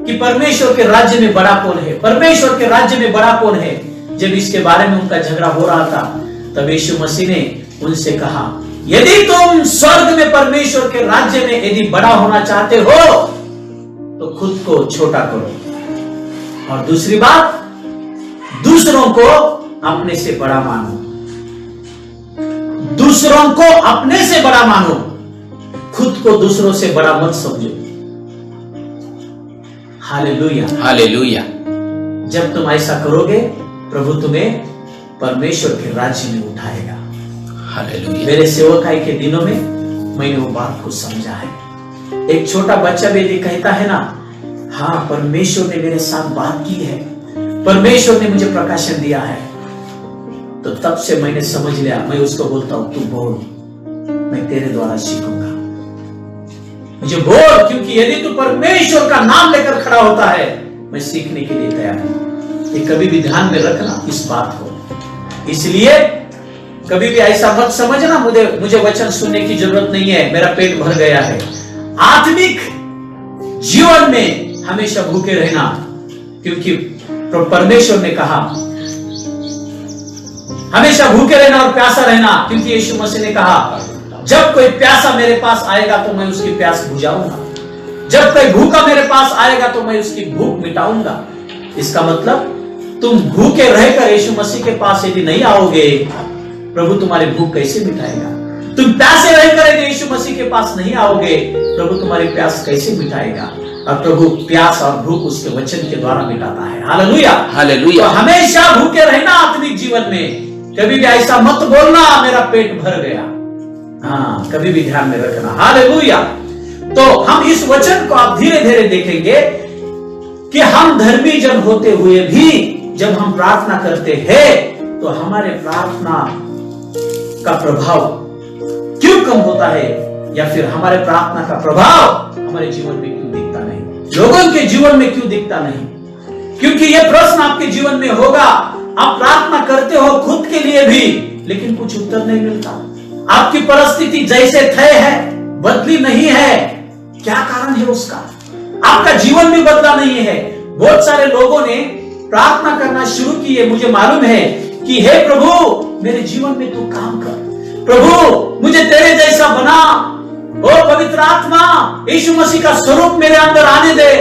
कि परमेश्वर के राज्य में बड़ा कौन है, परमेश्वर के राज्य में बड़ा कौन है, जब इसके बारे में उनका झगड़ा हो रहा था, तब यीशु मसीह ने उनसे कहा, यदि तुम स्वर्ग में परमेश्वर के राज्य में यदि बड़ा होना चाहते हो तो खुद को छोटा करो, और दूसरी बात, दूसरों को अपने से बड़ा मानो, दूसरों को अपने से बड़ा मानो, खुद को दूसरों से बड़ा मत समझो। Hallelujah, hallelujah. जब तुम ऐसा करोगे, प्रभु तुम्हें परमेश्वर के राज्य में उठाएगा। हालेलुया। मेरे सेवकाई के दिनों में मैंने वो बात को समझा है। एक छोटा बच्चा भी यदि कहता है ना, हाँ परमेश्वर ने मेरे साथ बात की है, परमेश्वर ने मुझे प्रकाशन दिया है, तो तब से मैंने समझ लिया, मैं उसको बोलता हूं, तू बोल, मैं तेरे द्वारा सीखूंगा, मुझे बोल, क्योंकि यदि तू परमेश्वर का नाम लेकर खड़ा होता है, मैं सीखने के लिए तैयार हूं। ये कभी भी ध्यान में रखना इस बात को। इसलिए कभी भी ऐसा मत समझना मुझे वचन सुनने की जरूरत नहीं है, मेरा पेट भर गया है। आत्मिक जीवन में हमेशा भूखे रहना, क्योंकि परमेश्वर ने कहा हमेशा भूखे रहना और प्यासा रहना, क्योंकि यीशु मसीह ने कहा, जब कोई प्यासा मेरे पास आएगा तो मैं उसकी प्यास बुझाऊंगा, जब कोई भूखा मेरे पास आएगा तो मैं उसकी भूख मिटाऊंगा। इसका मतलब तुम भूखे रहकर यीशु मसीह के पास यदि नहीं आओगे, प्रभु तुम्हारी भूख कैसे मिटाएगा? तुम प्यासे रहकर यदि यीशु मसीह के पास नहीं आओगे, प्रभु तुम्हारी प्यास कैसे मिटाएगा? और प्रभु प्यास और भूख उसके वचन के द्वारा मिटाता है। Hallelujah, hallelujah. तो हमेशा भूखे रहना आत्मिक जीवन में। कभी भी ऐसा मत बोलना मेरा पेट भर गया। हाँ, कभी भी ध्यान में रखना। हालेलुया। तो हम इस वचन को आप धीरे धीरे देखेंगे कि हम धर्मी जन होते हुए भी जब हम प्रार्थना करते हैं तो हमारे प्रार्थना का प्रभाव क्यों कम होता है, या फिर हमारे प्रार्थना का प्रभाव हमारे जीवन में क्यों दिखता नहीं, लोगों के जीवन में क्यों दिखता नहीं? क्योंकि यह प्रश्न आपके जीवन में होगा। आप प्रार्थना करते हो खुद के लिए भी, लेकिन कुछ उत्तर नहीं मिलता। आपकी परिस्थिति जैसे तय है, बदली नहीं है। क्या कारण है उसका? आपका जीवन भी बदला नहीं है। बहुत सारे लोगों ने प्रार्थना करना शुरू की है, मुझे मालूम है, कि हे प्रभु मेरे जीवन में तू काम कर, प्रभु मुझे तेरे जैसा बना, ओ पवित्र आत्मा यीशु मसीह का स्वरूप मेरे अंदर आने दे।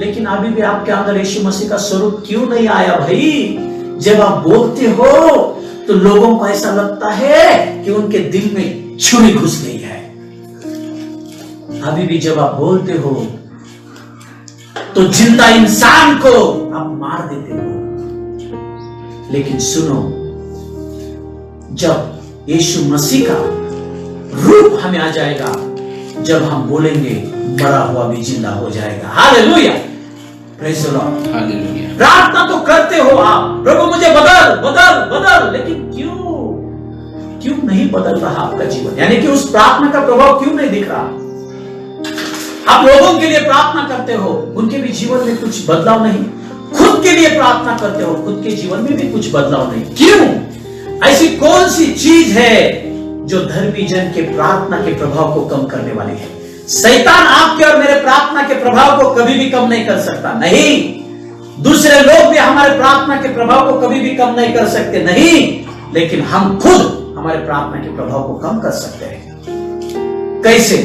लेकिन अभी भी आपके अंदर यीशु मसीह का स्वरूप क्यों नहीं आया भाई? जब आप बोलते हो तो लोगों को ऐसा लगता है कि उनके दिल में छुरी घुस गई है। अभी भी जब आप बोलते हो तो जिंदा इंसान को आप मार देते हो। लेकिन सुनो, जब यीशु मसीह का रूप हमें आ जाएगा, जब हम बोलेंगे मरा हुआ भी जिंदा हो जाएगा। Hallelujah, praise the Lord, hallelujah. प्रार्थना तो करते हो आप, प्रभु मुझे बदल बदल बदल, लेकिन क्यों नहीं बदल रहा आपका जीवन? यानी कि उस प्रार्थना का प्रभाव क्यों नहीं दिख रहा? आप लोगों के लिए प्रार्थना करते हो, उनके भी जीवन में कुछ बदलाव नहीं। खुद के लिए प्रार्थना करते हो, खुद के जीवन में भी कुछ बदलाव नहीं। क्यों? ऐसी कौन सी चीज है जो धर्मी जन के प्रार्थना के प्रभाव को कम करने वाली है? शैतान आपके और मेरे प्रार्थना के प्रभाव को कभी भी कम नहीं कर सकता। नहीं, दूसरे लोग भी हमारे प्रार्थना के प्रभाव को कभी भी कम नहीं कर सकते। नहीं, लेकिन हम खुद हमारे प्रार्थना के प्रभाव को कम कर सकते हैं। कैसे?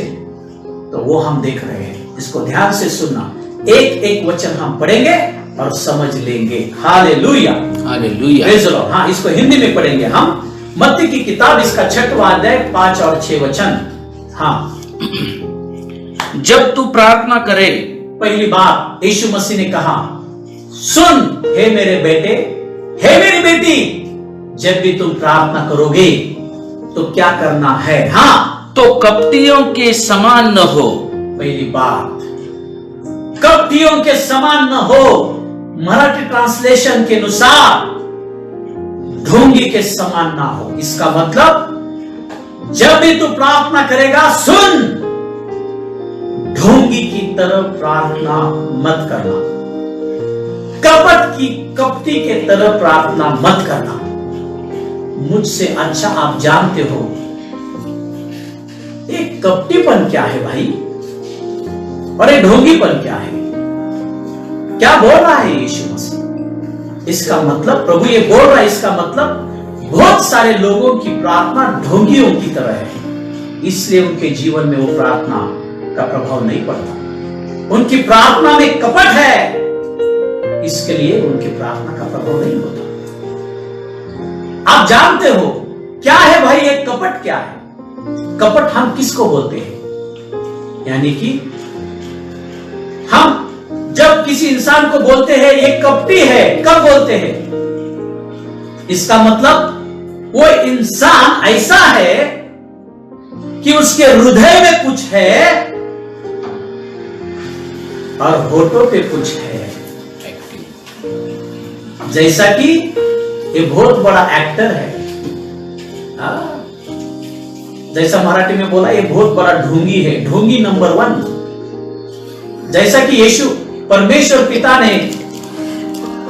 तो वो हम देख रहे हैं। इसको ध्यान से सुनना। एक एक वचन हम पढ़ेंगे और समझ लेंगे। Hallelujah, hallelujah, praise the Lord. हाँ, इसको हिंदी में पढ़ेंगे हम। मत्ती की किताब, इसका 6वां अध्याय 5 और 6 वचन। हाँ, जब तू प्रार्थना करे, पहली बात यीशु मसीह ने कहा, सुन हे मेरे बेटे, हे मेरी बेटी, जब भी तुम प्रार्थना करोगे तो क्या करना है? हाँ, तो कपटियों के समान न हो। पहली बात, कपटियों के समान न हो। मराठी ट्रांसलेशन के अनुसार ढोंगी के समान ना हो। इसका मतलब जब भी तू प्रार्थना करेगा, सुन, ढोंगी की तरह प्रार्थना मत करना, कपटी के तरह प्रार्थना मत करना। मुझसे अच्छा आप जानते हो एक कपटीपन क्या है भाई, और एक ढोंगीपन क्या है। क्या बोल रहा है यीशु मसीह? इसका मतलब, प्रभु ये बोल रहा है, इसका मतलब बहुत सारे लोगों की प्रार्थना ढोंगियों की तरह है, इसलिए उनके जीवन में वो प्रार्थना का प्रभाव नहीं पड़ता। उनकी प्रार्थना में कपट है, इसके लिए उनकी प्रार्थना का प्रभाव नहीं होता। आप जानते हो क्या है भाई ये कपट? क्या है कपट? हम किसको बोलते हैं? यानी कि हम जब किसी इंसान को बोलते हैं ये कपटी है, कब बोलते हैं? इसका मतलब वो इंसान ऐसा है कि उसके हृदय में कुछ है और होठों पे कुछ है। जैसा कि ये बहुत बड़ा एक्टर है, जैसा मराठी में बोला ये बहुत बड़ा ढोंगी है, ढोंगी नंबर 1। जैसा कि यीशु परमेश्वर पिता ने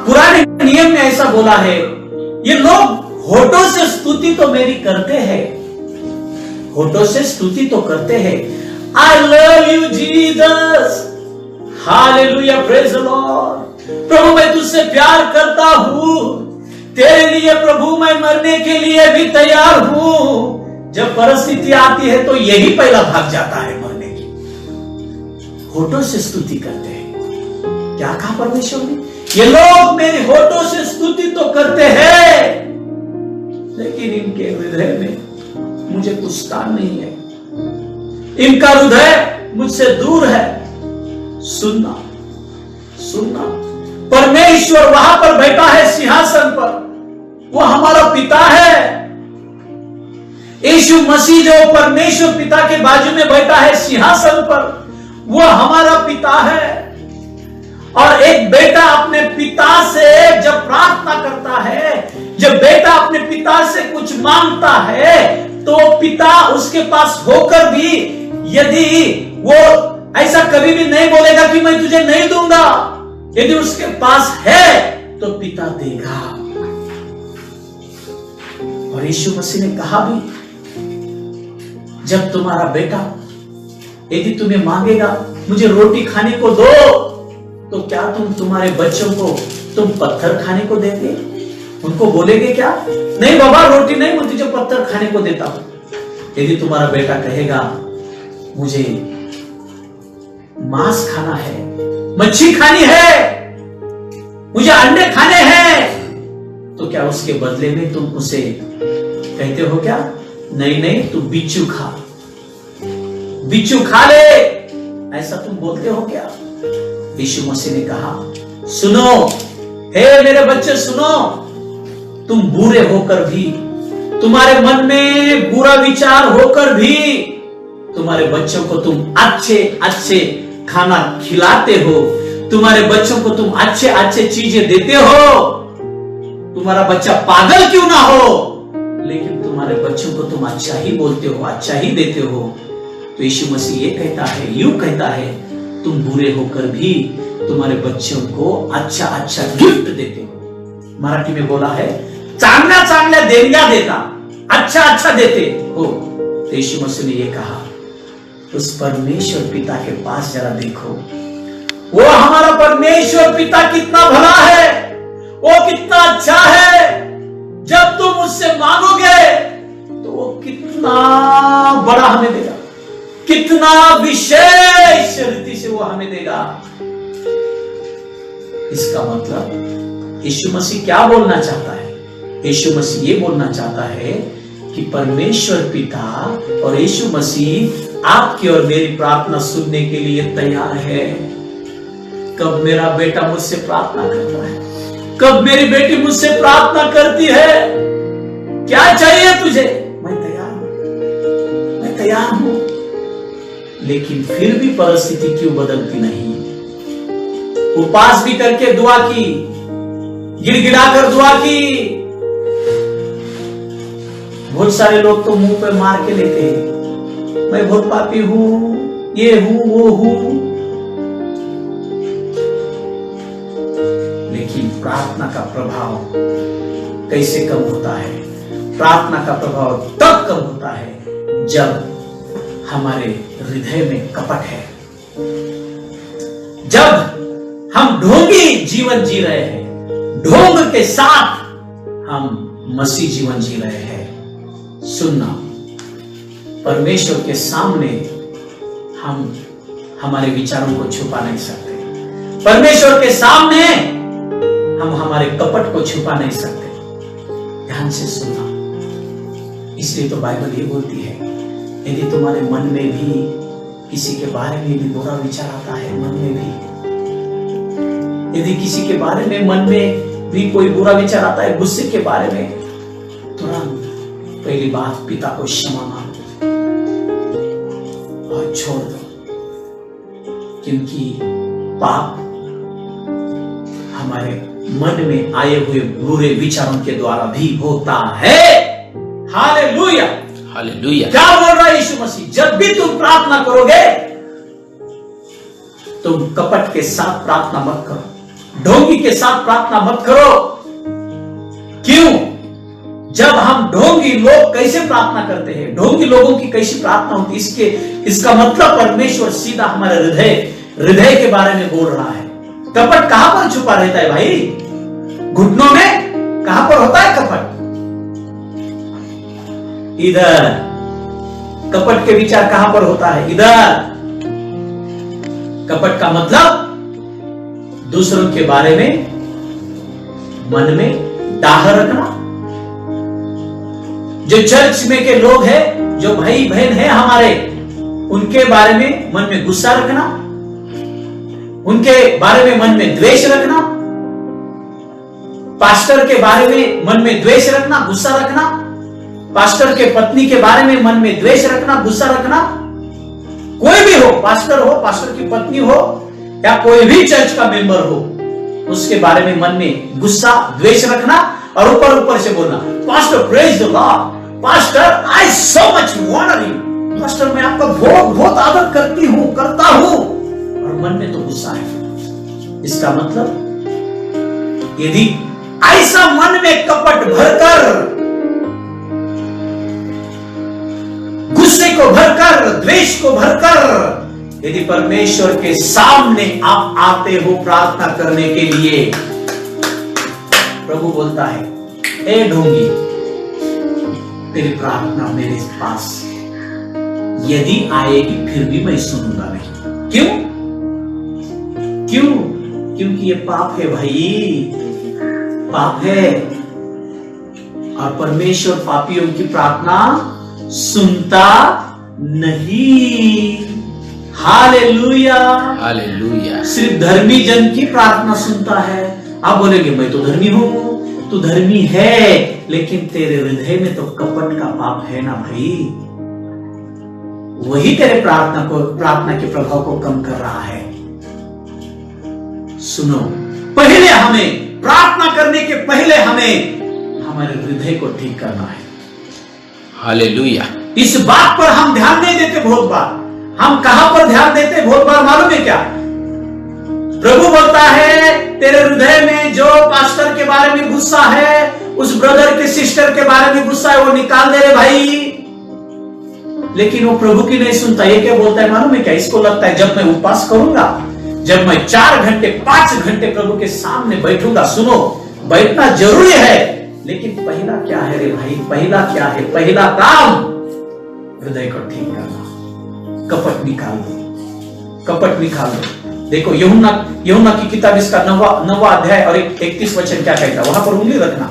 पुराने नियम में ऐसा बोला है, ये लोग होठों से स्तुति तो मेरी करते हैं, होठों से स्तुति तो करते हैं, I love you Jesus, hallelujah, praise the lord, प्रभु मैं तुझसे प्यार करता हूं, तेरे लिए प्रभु मैं मरने के लिए भी तैयार हूं। जब परिस्थिति आती है तो यही पहला भाग जाता है मरने की। होठों से स्तुति करते हैं। क्या कहा परमेश्वर ने? ये लोग मेरे होठों से स्तुति तो करते हैं, लेकिन इनके हृदय में मुझे कुछ स्थान नहीं है, इनका हृदय मुझसे दूर है। सुनना, सुनना, परमेश्वर वहां पर बैठा है सिंहासन पर, वो हमारा पिता है। यीशु मसीह जो परमेश्वर पिता के बाजू में बैठा है सिंहासन पर, वो हमारा पिता है। और एक बेटा अपने पिता से जब प्रार्थना करता है, जब बेटा अपने पिता से कुछ मांगता है, तो पिता उसके पास होकर भी यदि वो ऐसा कभी भी नहीं बोलेगा कि मैं तुझे नहीं दूंगा। यदि उसके पास है तो पिता देगा। और यीशु मसीह ने कहा भी, जब तुम्हारा बेटा यदि तुम्हें मांगेगा मुझे रोटी खाने को दो, तो क्या तुम तुम्हारे बच्चों को तुम पत्थर खाने को देंगे? उनको बोलेगे क्या? नहीं बाबा रोटी नहीं, मैं तुझे पत्थर खाने को देता हूं। यदि तुम्हारा बेटा कहेगा मुझे मांस खाना है, मच्छी खानी है, मुझे अंडे खाने हैं, तो क्या उसके बदले में तुम उसे कहते हो क्या? नहीं नहीं तू बिच्छू खा, बिच्छू खा ले, ऐसा तुम बोलते हो क्या? यीशु मसीह ने कहा, सुनो हे मेरे बच्चे सुनो, तुम बुरे होकर भी, तुम्हारे मन में बुरा विचार होकर भी, तुम्हारे बच्चों को तुम अच्छे अच्छे खाना खिलाते हो, तुम्हारे बच्चों को तुम अच्छे अच्छे चीजें देते हो। तुम्हारा बच्चा पागल क्यों ना हो, लेकिन तुम्हारे बच्चों को तुम अच्छा ही बोलते हो, अच्छा ही देते हो। तो यीशु मसीह ये कहता है, यूं कहता है, तुम बुरे होकर भी तुम्हारे बच्चों को अच्छा अच्छा गिफ्ट देते हो। मराठी में बोला है, चांगल्या चांगल्या देणग्या देता, अच्छा अच्छा देते हो। तो यीशु मसीह ने ये कहा, उस परमेश्वर पिता के पास जरा देखो, वो हमारा परमेश्वर पिता कितना भला है, वो कितना अच्छा है। जब तुम उससे मांगोगे तो वो कितना बड़ा हमें देगा, कितना विशेष रीति से वो हमें देगा। इसका मतलब यीशु मसीह क्या बोलना चाहता है? यीशु मसीह ये बोलना चाहता है कि परमेश्वर पिता और यीशु मसीह आपकी और मेरी प्रार्थना सुनने के लिए तैयार है। कब मेरा बेटा मुझसे प्रार्थना करता है, कब मेरी बेटी मुझसे प्रार्थना करती है, क्या चाहिए तुझे? मैं तैयार हूं, मैं तैयार हूं। लेकिन फिर भी परिस्थिति क्यों बदलती नहीं? उपवास भी करके दुआ की, गिड़गिड़ाकर दुआ की। बहुत सारे लोग तो मुंह पे मार के लेते हैं, मैं बहुत पापी हूं, ये हूं, वो हूं। लेकिन प्रार्थना का प्रभाव कैसे कम होता है? प्रार्थना का प्रभाव तब कम होता है जब हमारे हृदय में कपट है, जब हम ढोंगी जीवन जी रहे हैं, ढोंग के साथ हम मसीह जीवन जी रहे हैं। सुनना, परमेश्वर के सामने हम हमारे विचारों को छुपा नहीं सकते, परमेश्वर के सामने हम हमारे कपट को छुपा नहीं सकते। ध्यान से सुनना, इसलिए तो बाइबल ये बोलती है, यदि तुम्हारे मन में भी किसी के बारे में भी बुरा विचार आता है, मन में भी यदि किसी के बारे में मन में भी कोई बुरा विचार आता है, गुस्से के बारे में, तुरंत पहली बात पिता को क्षमा मांगो और छोड़ दो, क्योंकि पाप हमारे मन में आए हुए बुरे विचारों के द्वारा भी होता है। Hallelujah, hallelujah. क्या बोल रहा है यीशु मसीह? जब भी तुम प्रार्थना करोगे, तुम कपट के साथ प्रार्थना मत करो, ढोंगी के साथ प्रार्थना मत करो। क्यों? जब हम ढोंगी लोग कैसे प्रार्थना करते हैं, ढोंगी लोगों की कैसी प्रार्थना होती है, इसका मतलब परमेश्वर सीधा हमारे हृदय के बारे में बोल रहा है। कपट कहां पर छुपा रहता है भाई? घुटनों में कहां पर होता है कपट? इधर। कपट के विचार कहां पर होता है? इधर। कपट का मतलब दूसरों के बारे में मन में डाह रखना। जो चर्च में के लोग हैं, जो भाई बहन हैं हमारे, उनके बारे में मन में गुस्सा रखना, उनके बारे में मन में द्वेष रखना, पास्टर के बारे में मन में द्वेष रखना, गुस्सा रखना, पास्टर के पत्नी के बारे में मन में द्वेष रखना, गुस्सा रखना। कोई भी हो, पास्टर हो, पास्टर की पत्नी हो, या कोई भी चर्च का मेंबर हो, उसके बारे में मन में गुस्सा द्वेष रखना और ऊपर ऊपर से बोलना, pastor praise the Lord, pastor I so much honour you, pastor मैं आपका बहुत बहुत आदर करता हूं, और मन में तो गुस्सा है। इसका मतलब यदि ऐसा मन में कपट भरकर, गुस्से को भरकर, द्वेष को भरकर यदि परमेश्वर के सामने आप आते हो प्रार्थना करने के लिए, प्रभु बोलता है, ए ढोंगी, तेरी प्रार्थना मेरे पास यदि आएगी फिर भी मैं सुनूंगा नहीं। क्यों? क्यों? क्योंकि ये पाप है भाई, पाप है, और परमेश्वर पापियों की प्रार्थना सुनता नहीं। Hallelujah, hallelujah. सिर्फ धर्मी जन की प्रार्थना सुनता है। आप बोलेंगे मैं तो धर्मी हूं, तू धर्मी है, लेकिन तेरे हृदय में तो कपट का पाप है ना भाई, वही तेरे प्रार्थना के प्रभाव को कम कर रहा है। सुनो, पहले हमें प्रार्थना करने के पहले हमें हमारे हृदय को ठीक करना है। हालेलुया। इस बात पर हम ध्यान नहीं देते बहुत बार। हम कहां पर ध्यान देते बहुत बार मालूम है क्या? प्रभु बोलता है तेरे हृदय में जो पास्टर के बारे में गुस्सा है, उस ब्रदर के सिस्टर के बारे में गुस्सा है, वो निकाल दे रे भाई। लेकिन वो प्रभु की नहीं सुनता। ये क्या बोलता है मालूम है क्या? इसको लगता है जब मैं उपवास करूंगा, जब मैं 4 घंटे 5 घंटे प्रभु के सामने बैठूंगा, सुनो बैठना जरूरी है, लेकिन पहला क्या है रे भाई? पहला क्या है? पहला काम हृदय को ठीक करना। कपट निकाल दो, कपट निकाल दो। देखो यूहन्ना की किताब इसका 9वां अध्याय और 31 वचन क्या कहता है, वहां पर उंगली रखना।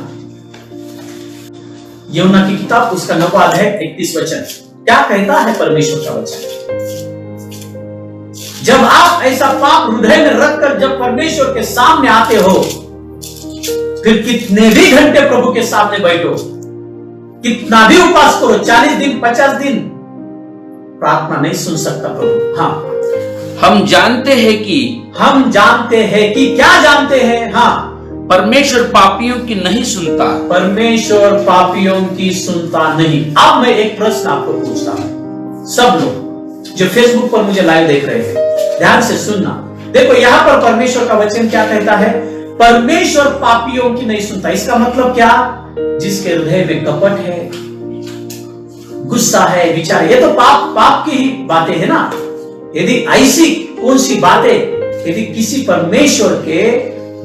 यूहन्ना की किताब उसका 9वां अध्याय 31 वचन क्या कहता है? परमेश्वर का वचन, जब आप ऐसा पाप हृदय में रखकर जब परमेश्वर के सामने आते हो, फिर कितने भी घंटे प्रभु के सामने बैठो, कितना भी उपवास करो, 40 दिन 50 दिन, प्रार्थना नहीं सुन सकता प्रभु। हाँ, हम जानते हैं कि क्या जानते हैं? हाँ, परमेश्वर पापियों की नहीं सुनता। परमेश्वर पापियों की सुनता नहीं। अब मैं एक प्रश्न आपको पूछता हूं, सब लोग जो फेसबुक पर मुझे लाइव देख रहे हैं, ध्यान से सुनना। देखो यहां पर परमेश्वर का वचन क्या कहता है? परमेश्वर पापियों की नहीं सुनता। इसका मतलब क्या? जिसके हृदय में कपट है, गुस्सा है, विचार, ये तो पाप की ही बातें है ना। यदि ऐसी कौन सी बातें यदि किसी परमेश्वर के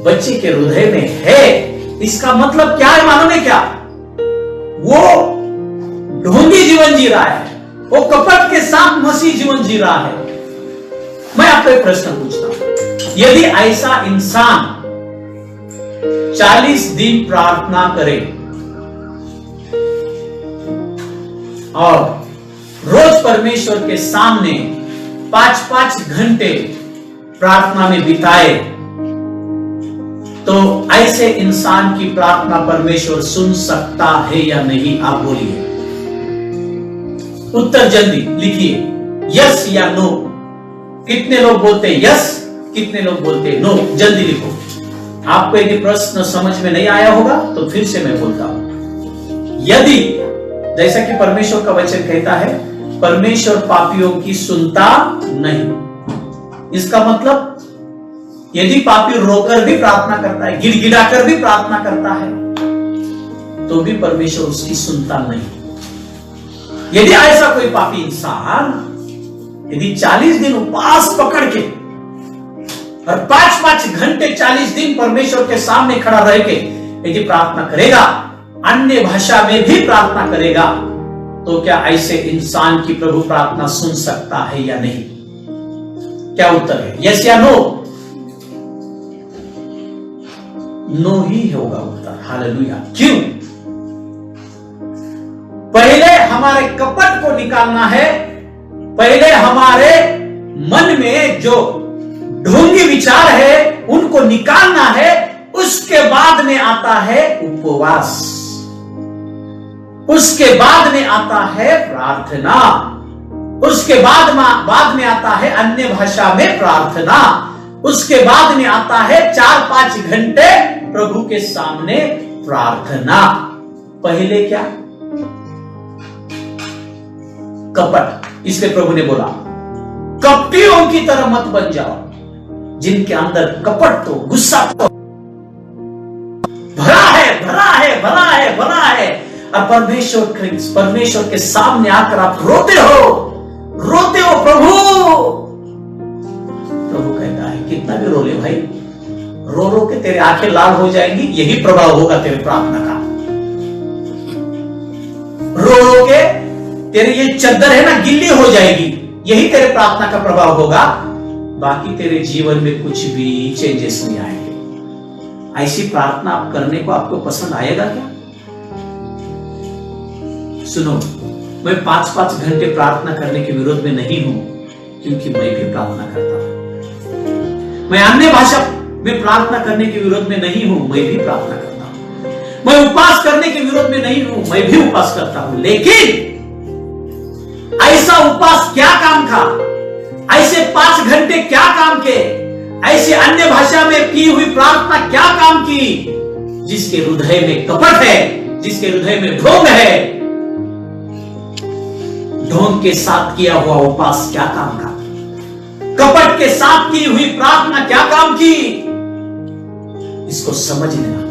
बच्चे के हृदय में है, इसका मतलब क्या है मालूम है क्या? वो ढोंगी जीवन जी रहा है, वो कपट के साथ मसीह जीवन जी रहा है। मैं आपको एक प्रश्न पूछता हूं, यदि ऐसा इंसान 40 दिन प्रार्थना करे और रोज परमेश्वर के सामने 5-5 घंटे प्रार्थना में बिताए, तो ऐसे इंसान की प्रार्थना परमेश्वर सुन सकता है या नहीं? आप बोलिए, उत्तर जल्दी लिखिए, यस या नो। कितने लोग बोलते यस, कितने लोग बोलते नो? जल्दी लिखो। आपको यदि प्रश्न समझ में नहीं आया होगा तो फिर से मैं बोलता हूं। यदि, जैसा कि परमेश्वर का वचन कहता है, परमेश्वर पापियों की सुनता नहीं, इसका मतलब यदि पापी रोकर भी प्रार्थना करता है, गिड़गिड़ाकर भी प्रार्थना करता है, तो भी परमेश्वर उसकी सुनता नहीं। यदि ऐसा कोई पापी इंसान यदि 40 दिन उपवास पकड़ के और 5-5 घंटे 40 दिन परमेश्वर के सामने खड़ा रह के यदि प्रार्थना करेगा, अन्य भाषा में भी प्रार्थना करेगा, तो क्या ऐसे इंसान की प्रभु प्रार्थना सुन सकता है या नहीं? क्या उत्तर है? यस या नो? नो ही होगा उत्तर। हालेलुया। क्यों? पहले हमारे कपट को निकालना है, पहले हमारे मन में जो ढोंगी विचार है उनको निकालना है, उसके बाद में आता है उपवास, उसके बाद में आता है प्रार्थना, उसके बाद में आता है अन्य भाषा में प्रार्थना, उसके बाद में आता है 4-5 घंटे प्रभु के सामने प्रार्थना। पहले क्या? कपट। इसलिए प्रभु ने बोला, कपटियों की तरह मत बन जाओ, जिनके अंदर कपट तो, गुस्सा तो भरा है और परमेश्वर के सामने आकर आप रोते हो प्रभु कहता है, कितना भी रो ले भाई, रो के तेरे आंखें लाल हो जाएंगी, यही प्रभाव होगा तेरे प्रार्थना का। रो के तेरे ये चद्दर है ना गिल्ली हो जाएगी, यही तेरे प्रार्थना का प्रभाव होगा, बाकी तेरे जीवन में कुछ भी चेंजेस नहीं आएंगे। ऐसी प्रार्थना आप करने को आपको पसंद आएगा क्या? सुनो, मैं 5-5 घंटे प्रार्थना करने के विरोध में नहीं हूं, क्योंकि मैं भी प्रार्थना करता हूं। मैं अन्य भाषा में प्रार्थना करने के विरोध में नहीं हूं, मैं भी प्रार्थना करता हूं। मैं उपवास करने के विरोध में नहीं हूं, मैं भी उपवास करता हूं। लेकिन ऐसा उपवास क्या काम का? ऐसे 5 घंटे क्या काम के? ऐसे अन्य भाषा में की हुई प्रार्थना क्या काम की? जिसके हृदय में कपट है, जिसके हृदय में ढोंग है, ढोंग के साथ किया हुआ उपवास क्या काम का? कपट के साथ की हुई प्रार्थना क्या काम की? इसको समझ लेना,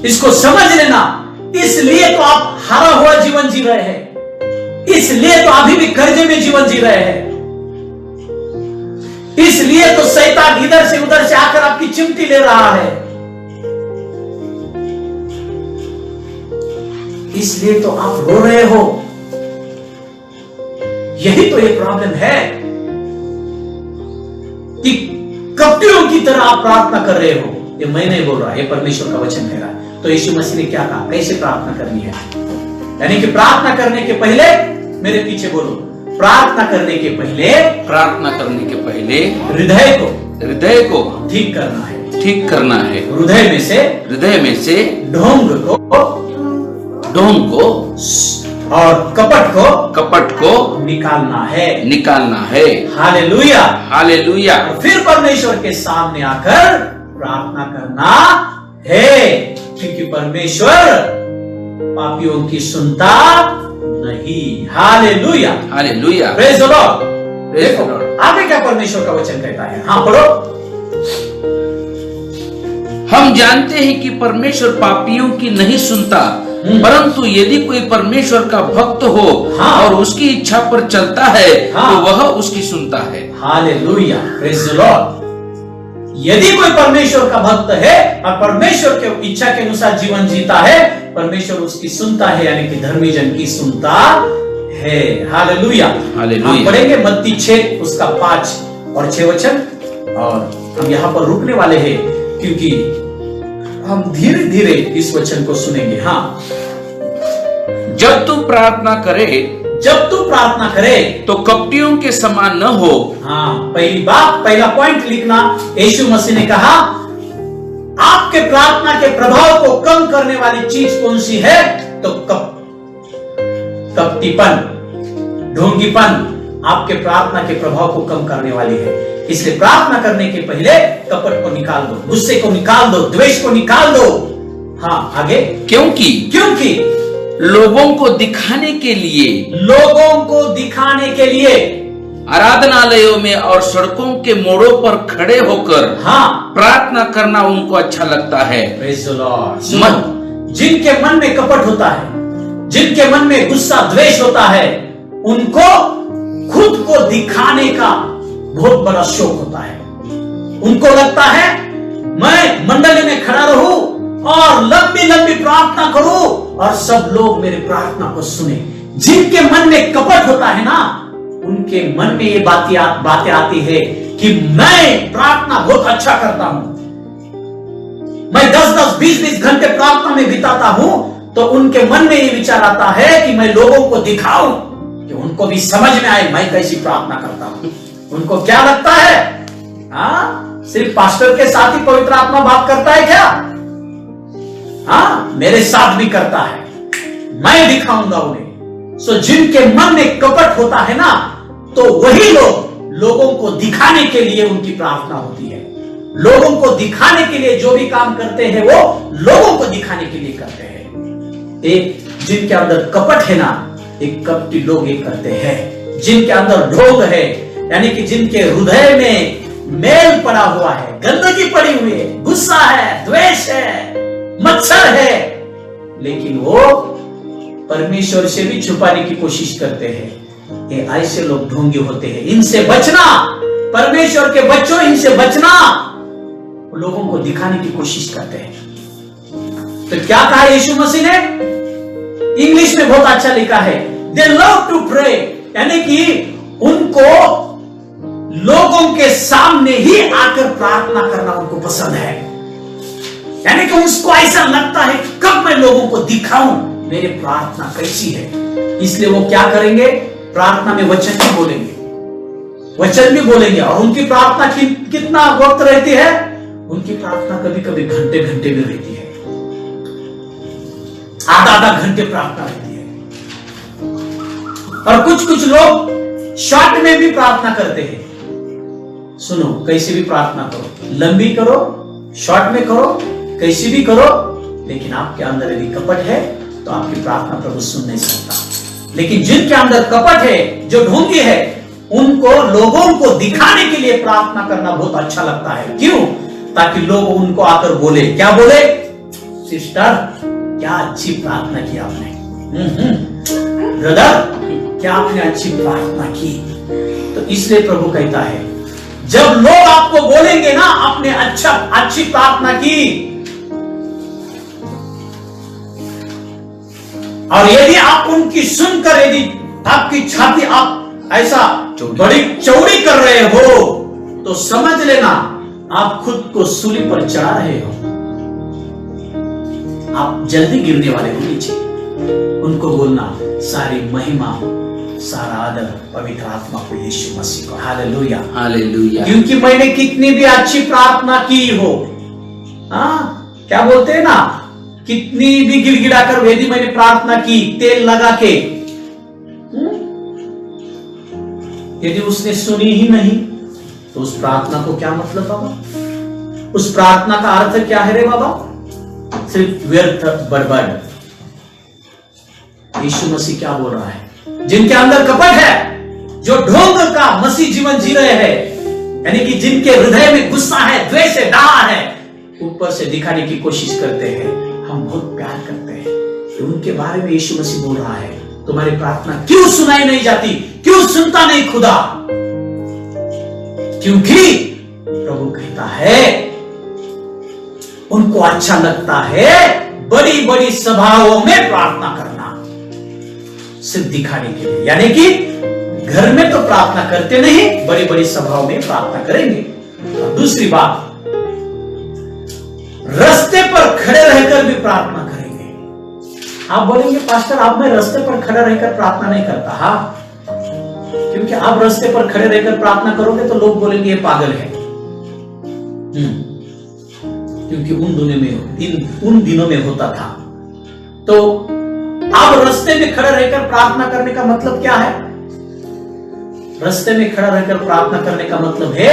इसको समझ लेना। इसलिए तो आप हारा हुआ जीवन जी रहे हैं, इसलिए तो अभी भी कर्जे में जीवन जी रहे हैं, इसलिए तो शैतान इधर से उधर से आकर आपकी चिमटी ले रहा है, इसलिए तो आप रो रहे हो। यही तो ये प्रॉब्लम है कि कपटियों की तरह आप प्रार्थना कर रहे हो। ये मैं नहीं बोल रहा, ये परमेश्वर का वचन कह रहा है। तो यीशु मसीह ने क्या कहा, कैसे प्रार्थना करनी है? यानी कि प्रार्थना करने के पहले, मेरे पीछे बोलो, प्रार्थना करने के पहले हृदय को ठीक करना है, हृदय में से ढोंग को और कपट को निकालना है। हालेलुया। हालेलुया। और फिर परमेश्वर के सामने आकर प्रार्थना करना है, क्योंकि परमेश्वर पापियों की सुनता नहीं। Hallelujah. Hallelujah. Praise the Lord. Praise the देखो Lord. आगे क्या परमेश्वर का वचन कहता है। हाँ पढ़ो। हम जानते हैं कि परमेश्वर पापियों की नहीं सुनता, परंतु यदि कोई परमेश्वर का भक्त हो हाँ। और उसकी इच्छा पर चलता है हाँ। तो वह उसकी सुनता है। हालेलुया। Praise the Lord. यदि कोई परमेश्वर का भक्त है और परमेश्वर के इच्छा के अनुसार जीवन जीता है, परमेश्वर उसकी सुनता है, यानी कि धर्मी जन की सुनता है। हालेलुया। हालेलुया। हम पढ़ेंगे मत्ती 6 उसका 5 और 6 वचन, और हम यहाँ पर रुकने वाले हैं क्योंकि हम धीरे धीरे इस वचन को सुनेंगे। हाँ, जब तू प्रार्थना करे तो कपटियों के समान न हो। हाँ, पहला पॉइंट लिखना। यीशु मसीह ने कहा आपके प्रार्थना के प्रभाव को कम करने वाली चीज कौन सी है? तो कपटीपन, ढोंगीपन आपके प्रार्थना के प्रभाव को कम करने वाली है। इसलिए प्रार्थना करने के पहले कपट को निकाल दो, गुस्से को निकाल दो, द्वेष को निकाल दो। हाँ, आगे। क्योंकि लोगों को दिखाने के लिए आराधनालयों में और सड़कों के मोड़ों पर खड़े होकर हाँ प्रार्थना करना उनको अच्छा लगता है। Praise the Lord. जिनके मन में कपट होता है, जिनके मन में गुस्सा द्वेष होता है, उनको खुद को दिखाने का बहुत बड़ा शौक होता है। उनको लगता है मैं मंडली में खड़ा रहूं और लंबी लंबी प्रार्थना करूं और सब लोग मेरे प्रार्थना को सुने। जिनके मन में कपट होता है ना, उनके मन में ये बातें आती है कि मैं प्रार्थना बहुत अच्छा करता हूं, मैं 10-10, 20-20 घंटे प्रार्थना में बिताता हूं, तो उनके मन में ये विचार आता है कि मैं लोगों को दिखाऊं कि उनको भी समझ में आए मैं कैसी प्रार्थना करता हूं। उनको क्या लगता है? सिर्फ पास्टर के साथ ही पवित्र आत्मा बात करता है क्या? मेरे साथ भी करता है, मैं दिखाऊंगा उन्हें। सो जिनके मन में कपट होता है ना, तो वही लोग लोगों को दिखाने के लिए उनकी प्रार्थना होती है। लोगों को दिखाने के लिए जो भी काम करते हैं वो लोगों को दिखाने के लिए करते हैं। एक जिनके अंदर कपट है ना, एक कपटी लोग ये करते हैं। जिनके अंदर ढोंग है, यानी कि जिनके हृदय में मेल पड़ा हुआ है, गंदगी पड़ी हुई है, गुस्सा है, द्वेष है, मत्सर है, लेकिन वो परमेश्वर से भी छुपाने की कोशिश करते हैं। ये ऐसे लोग ढोंगी होते हैं। इनसे बचना, परमेश्वर के बच्चों, इनसे बचना। वो लोगों को दिखाने की कोशिश करते हैं। तो क्या कहा यीशु मसीह ने? इंग्लिश में बहुत अच्छा लिखा है, दे लव टू प्रे, यानी कि उनको लोगों के सामने ही आकर प्रार्थना करना उनको पसंद है। यानी कि उसको ऐसा लगता है कब मैं लोगों को दिखाऊं मेरी प्रार्थना कैसी है। इसलिए वो क्या करेंगे? प्रार्थना में वचन भी बोलेंगे। और उनकी प्रार्थना कितना वक्त रहती है? उनकी प्रार्थना कभी कभी घंटे घंटे में रहती है, आधा घंटे प्रार्थना रहती है। और कुछ लोग शॉर्ट में भी प्रार्थना करते हैं। सुनो, कैसी भी प्रार्थना करो, लंबी करो, शॉर्ट में करो, कैसी भी करो, लेकिन आपके अंदर यदि कपट है तो आपकी प्रार्थना प्रभु सुन नहीं सकता। लेकिन जिनके अंदर कपट है, जो ढोंगी है, उनको लोगों को दिखाने के लिए प्रार्थना करना बहुत अच्छा लगता है। क्यों? ताकि लोग उनको आकर बोले, क्या बोले? सिस्टर क्या अच्छी प्रार्थना की आपने, ब्रदर क्या आपने अच्छी प्रार्थना की। तो इसलिए प्रभु कहता है जब लोग आपको बोलेंगे ना आपने अच्छी प्रार्थना की, और यदि आप उनकी सुनकर यदि आपकी छाती आप ऐसा बड़ी चौड़ी कर रहे हो, तो समझ लेना आप खुद को सूली पर चढ़ा रहे हो। आप जल्दी गिरने वाले हो नीचे। उनको बोलना सारी महिमा, सारा आदर पवित्र आत्मा को, यीशु मसीह को। Hallelujah, hallelujah. क्योंकि मैंने कितनी भी अच्छी प्रार्थना की हो, क्या बोलते हैं ना, कितनी भी गिड़गिड़ाकर यदि मैंने प्रार्थना की, तेल लगा के, यदि उसने सुनी ही नहीं तो उस प्रार्थना को क्या मतलब बाबा? उस प्रार्थना का अर्थ क्या है रे बाबा? सिर्फ व्यर्थ बर्बाद। यीशु मसीह क्या बोल रहा है? जिनके अंदर कपट है, जो ढोंग का मसीह जीवन जी रहे हैं, यानी कि जिनके हृदय में गुस्सा है, द्वेष है, डाह है, ऊपर से दिखाने की कोशिश करते हैं हम बहुत प्यार करते हैं, तो उनके बारे में यीशु मसीह बोल रहा है तुम्हारी प्रार्थना क्यों सुनाई नहीं जाती? क्यों सुनता नहीं खुदा? क्योंकि प्रभु कहता है उनको अच्छा लगता है बड़ी बड़ी सभाओं में प्रार्थना करना, सिर्फ दिखाने के लिए। यानी कि घर में तो प्रार्थना करते नहीं, बड़ी बड़ी सभाओं में प्रार्थना करेंगे। और दूसरी बात, रास्ते पर खड़े रहकर भी प्रार्थना करेंगे। आप बोलेंगे पास्टर आप मैं रास्ते पर खड़े रहकर प्रार्थना नहीं करता। हाँ, क्योंकि आप रास्ते पर खड़े रहकर प्रार्थना करोगे तो लोग बोलेंगे ये पागल है। क्योंकि उन दिनों में होता था। तो आप रास्ते में खड़े रहकर प्रार्थना करने का मतलब क्या है? रास्ते में खड़ा रहकर प्रार्थना करने का मतलब है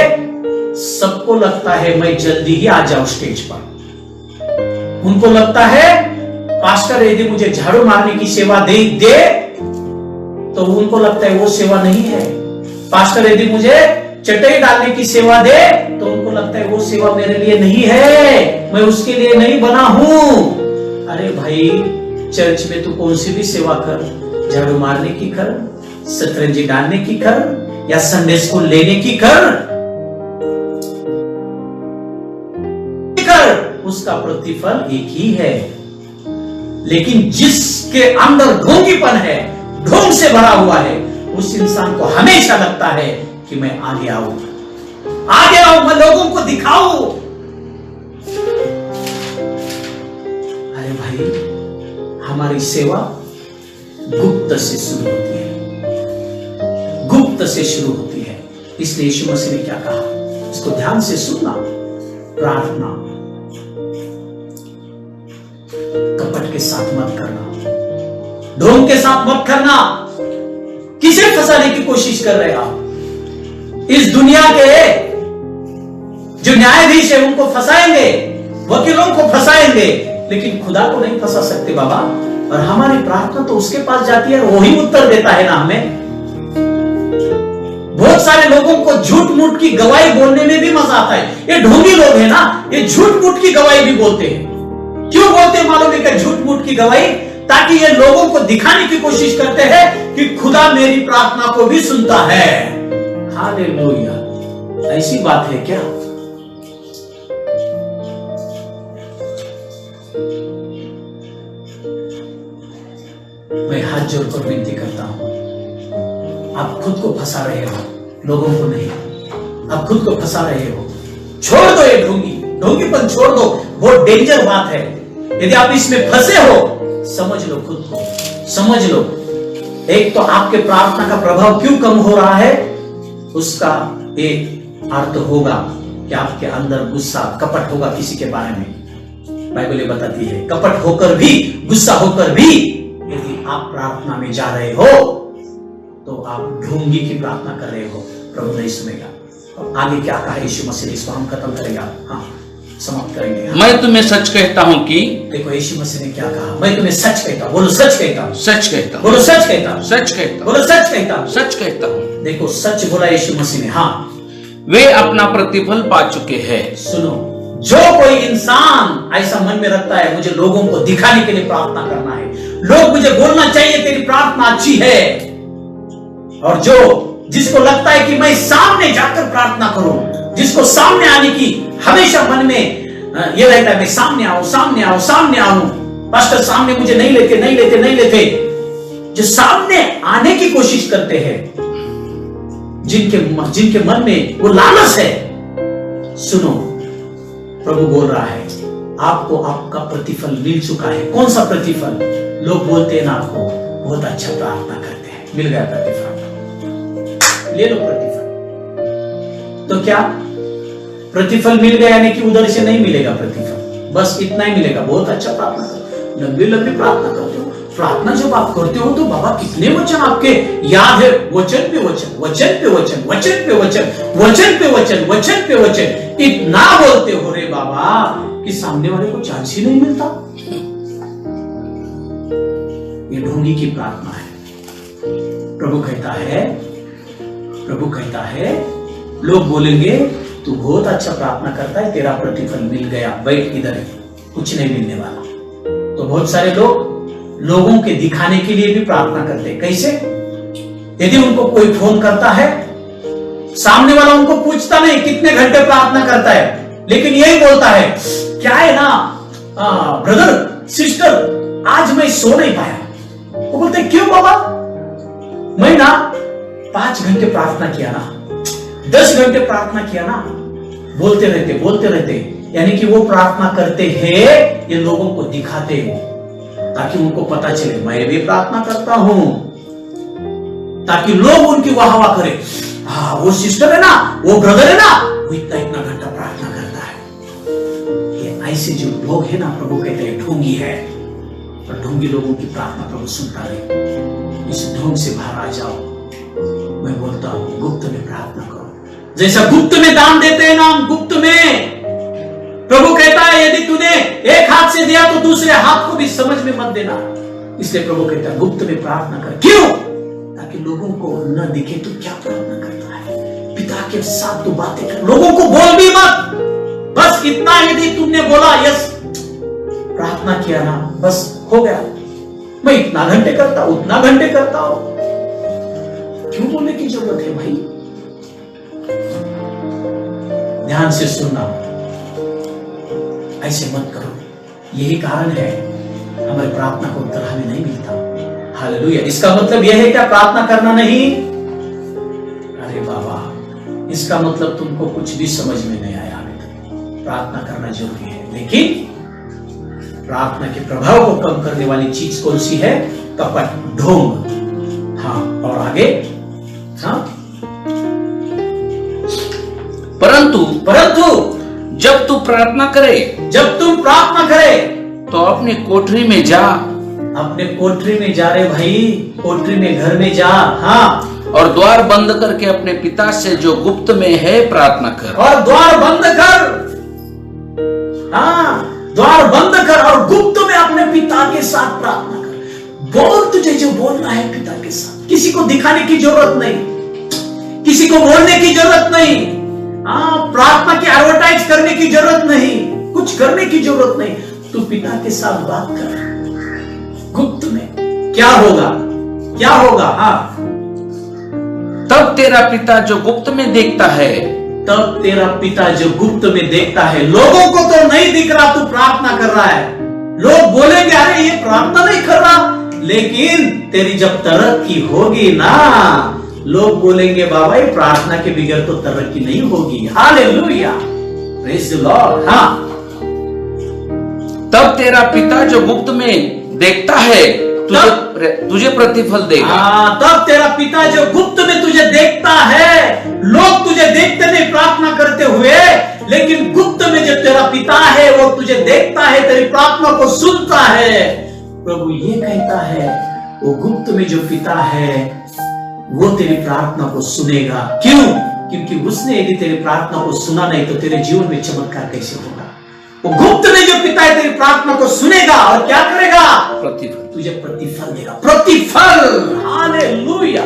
सबको लगता है मैं जल्दी ही आ जाऊं स्टेज पर। उनको लगता है पास्टर यदि मुझे झाड़ू मारने की सेवा दे तो उनको लगता है वो सेवा नहीं है। पास्टर यदि मुझे चटाई डालने की सेवा दे तो उनको लगता है वो सेवा मेरे लिए नहीं है, मैं उसके लिए नहीं बना हूं। अरे भाई, चर्च में तू कौन सी भी सेवा कर, झाड़ू मारने की कर, सतरंजी डालने की कर, या संडे स्कूल लेने की कर, उसका प्रतिफल एक ही है। लेकिन जिसके अंदर ढोंगीपन है, ढोंग से भरा हुआ है, उस इंसान को हमेशा लगता है कि मैं आगे आऊं, मैं लोगों को दिखाऊं। अरे भाई, हमारी सेवा गुप्त से शुरू होती है, गुप्त से शुरू होती है। इसलिए यीशु मसीह ने क्या कहा, इसको ध्यान से सुनना। प्रार्थना कपट के साथ मत करना, ढोंग के साथ मत करना। किसे फंसाने की कोशिश कर रहे आप? इस दुनिया के जो न्यायाधीश है उनको फंसाएंगे, वकीलों को फंसाएंगे, लेकिन खुदा को नहीं फंसा सकते बाबा। और हमारी प्रार्थना तो उसके पास जाती है और वही उत्तर देता है ना हमें। बहुत सारे लोगों को झूठ मूठ की गवाही बोलने में भी मजा आता है। ये ढोंगी लोग हैं ना, ये झूठ मूठ की गवाही भी बोलते हैं। क्यों बोलते हैं मालूम है क्या? झूठ मूठ की गवाही, ताकि ये लोगों को दिखाने की कोशिश करते हैं कि खुदा मेरी प्रार्थना को भी सुनता है। हालेलुया। ऐसी बात है क्या? मैं हाथ जोड़कर विनती करता हूं, आप खुद को फंसा रहे हो, लोगों को नहीं। आप खुद को फंसा रहे हो। छोड़ दो ये ढोंगीपन छोड़ दो। बहुत डेंजर बात है। यदि आप इसमें फंसे हो, समझ लो, खुद को समझ लो। एक तो आपके प्रार्थना का प्रभाव क्यों कम हो रहा है, उसका एक अर्थ होगा कि आपके अंदर गुस्सा, कपट होगा किसी के बारे में। बाइबल ये बताती है, कपट होकर भी, गुस्सा होकर भी यदि आप प्रार्थना में जा रहे हो तो आप ढोंगी की प्रार्थना कर रहे हो, प्रभु नहीं सुनेगा। अब आगे क्या कहा यीशु मसीह ने, इसको हम खत्म करेंगे। हाँ, समाप्त करेंगे। मैं तुम्हें सच कहता हूं कि, देखो यीशु मसीह ने क्या कहा, मैं तुम्हें सच कहता हूं। बोलो सच कहता हूं। सच कहता हूं। बोलो सच कहता हूं। सच कहता हूं। बोलो सच कहता हूं। सच कहता हूं। देखो सच बोला यीशु मसीह ने। हाँ, वे अपना प्रतिफल पा चुके हैं। सुनो, जो कोई इंसान ऐसा मन में रखता है मुझे लोगों को दिखाने के लिए प्रार्थना करना है, लोग मुझे बोलना चाहिए तेरी प्रार्थना अच्छी है, और जिसको लगता है कि मैं सामने जाकर प्रार्थना करूं, जिसको सामने आने की हमेशा मन में ये रहता है, मैं सामने आऊं, सामने आऊं, सामने आऊं, पास्टर सामने मुझे नहीं लेते, जो सामने आने की कोशिश करते हैं, जिनके मन में वो लालच है, सुनो, प्रभु बोल रहा है आपको आपका प्रतिफल मिल चुका है। कौन सा प्रतिफल? लोग बोलते हैं ना आपको बहुत अच्छा प्रार्थना करते हैं, मिल गया प्रतिफल, ले लो प्रतिफल। तो क्या प्रतिफल मिल गया, यानी कि उधर से नहीं मिलेगा प्रतिफल, बस इतना ही मिलेगा। बहुत अच्छा प्रार्थना करते हो, लंबी लंबी प्रार्थना करते हो, प्रार्थना जब आप करते हो तो बाबा कितने वचन आपके याद है, वचन पे वचन, वचन पे वचन, वचन पे वचन, वचन पे वचन, वचन पे वचन, इतना बोलते हो रे बाबा कि सामने वाले को चांस ही नहीं मिलता। ये ढोंगी की प्रार्थना है। प्रभु कहता है लोग बोलेंगे तू बहुत अच्छा प्रार्थना करता है, तेरा प्रतिफल मिल गया, बैठ इधर, कुछ नहीं मिलने वाला। तो बहुत सारे लोगों के दिखाने के लिए भी प्रार्थना करते हैं। कैसे? यदि उनको कोई फोन करता है, सामने वाला उनको पूछता नहीं कितने घंटे प्रार्थना करता है, लेकिन यही बोलता है क्या है ना ब्रदर सिस्टर आज मैं सो नहीं पाया। वो बोलते क्यों बाबा? मैं ना 5 घंटे प्रार्थना किया ना, 10 घंटे प्रार्थना किया ना। बोलते रहते, यानी कि वो प्रार्थना करते हैं, ये लोगों को दिखाते हैं ताकि उनको पता चले मैं भी प्रार्थना करता हूं, ताकि लोग उनकी वाह वाह करें। हाँ वो सिस्टर है ना, वो ब्रदर है ना, वो इतना घंटा प्रार्थना करता है। ये ऐसे जो लोग है ना, प्रभु कहते हैं ढोंगी है, और ढोंगी लोगों की प्रार्थना प्रभु सुनता नहीं। इस ढोंग से बाहर आ जाओ। मैं बोलता हूं गुप्त में प्रार्थना करो, जैसा गुप्त में दान देते हैं ना हम, गुप्त में प्रभु कहता है यदि तूने एक हाथ से दिया तो दूसरे हाथ को भी समझ में मत देना। इसलिए प्रभु कहता है गुप्त में प्रार्थना कर। क्यों? ताकि लोगों को न दिखे तो क्या प्रार्थना करता है। पिता के साथ तो बातें कर, लोगों को बोल भी मत। बस इतना यदि तुमने बोला यस प्रार्थना किया ना, बस हो गया। मैं इतना घंटे करता हूं, उतना घंटे करता हूं। क्यों बोलने की जरूरत है भाई? ध्यान से सुनना, ऐसे मत करो। यही कारण है हमारी प्रार्थना को उत्तर हमें नहीं मिलता। हालेलुया। इसका मतलब यह है क्या प्रार्थना करना नहीं? अरे बाबा, इसका मतलब तुमको कुछ भी समझ में नहीं आया अभी तक। प्रार्थना करना जरूरी है, लेकिन प्रार्थना के प्रभाव को कम करने वाली चीज कौन सी है? कपट, ढोंग। हाँ, और आगे? हाँ, परंतु जब तू प्रार्थना करे, जब तुम प्रार्थना करे तो अपने कोठरी में जा। अपने कोठरी में जा रे भाई, कोठरी में, घर में जा। हाँ, और द्वार बंद करके अपने पिता से जो गुप्त में है प्रार्थना कर। और द्वार बंद कर। हाँ, द्वार बंद कर और गुप्त में अपने पिता के साथ प्रार्थना कर। बोल, तुझे जो बोलना है पिता के साथ। किसी को दिखाने की जरूरत नहीं, किसी को बोलने की जरूरत नहीं। हाँ, प्रार्थना की एडवर्टाइज करने की जरूरत नहीं, कुछ करने की जरूरत नहीं। तू पिता के साथ बात कर गुप्त में। क्या होगा? क्या होगा? हाँ, तब तेरा पिता जो गुप्त में देखता है, तब तेरा पिता जो गुप्त में देखता है। लोगों को तो नहीं दिख रहा तू प्रार्थना कर रहा है। लोग बोलेंगे अरे ये प्रार्थना नहीं कर रहा, लेकिन तेरी जब तरक्की होगी ना, लोग बोलेंगे बाबा ये प्रार्थना के बगैर तो तरक्की नहीं होगी। Hallelujah, praise the Lord. हाँ, तब तेरा पिता जो गुप्त में देखता है तुझे प्रतिफल देगा। तब तेरा पिता जो गुप्त में तुझे देखता है। लोग तुझे देखते नहीं प्रार्थना करते हुए, लेकिन गुप्त में जो तेरा पिता है वो तुझे देखता है, तेरी प्रार्थना को सुनता है। प्रभु ये कहता है वो गुप्त में जो पिता है वो तेरी प्रार्थना को सुनेगा। क्यों? क्योंकि उसने यदि तेरी प्रार्थना को सुना नहीं तो तेरे जीवन में चमत्कार कैसे होगा? वो गुप्त में जो पिता है तेरी प्रार्थना को सुनेगा और क्या करेगा? प्रतिफल, तुझे प्रतिफल देगा। प्रतिफल, हालेलुया,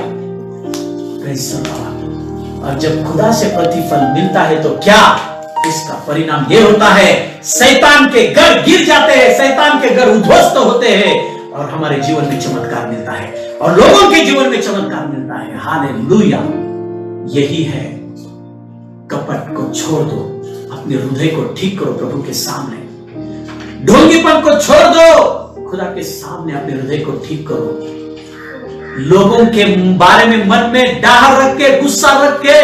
प्रेज़ द लॉर्ड। और जब खुदा से प्रतिफल मिलता है तो क्या इसका परिणाम ये होता है? शैतान के घर गिर जाते हैं, शैतान के घर उद्ध्वस्त होते हैं और हमारे जीवन में चमत्कार मिलता है और लोगों के जीवन में चमत्कार मिलता है। हालेलुया। यही है, कपट को छोड़ दो, अपने हृदय को ठीक करो प्रभु के सामने। ढोंगीपन को छोड़ दो, खुदा के सामने अपने हृदय को ठीक करो। लोगों के बारे में मन में डाह रख के, गुस्सा रख के,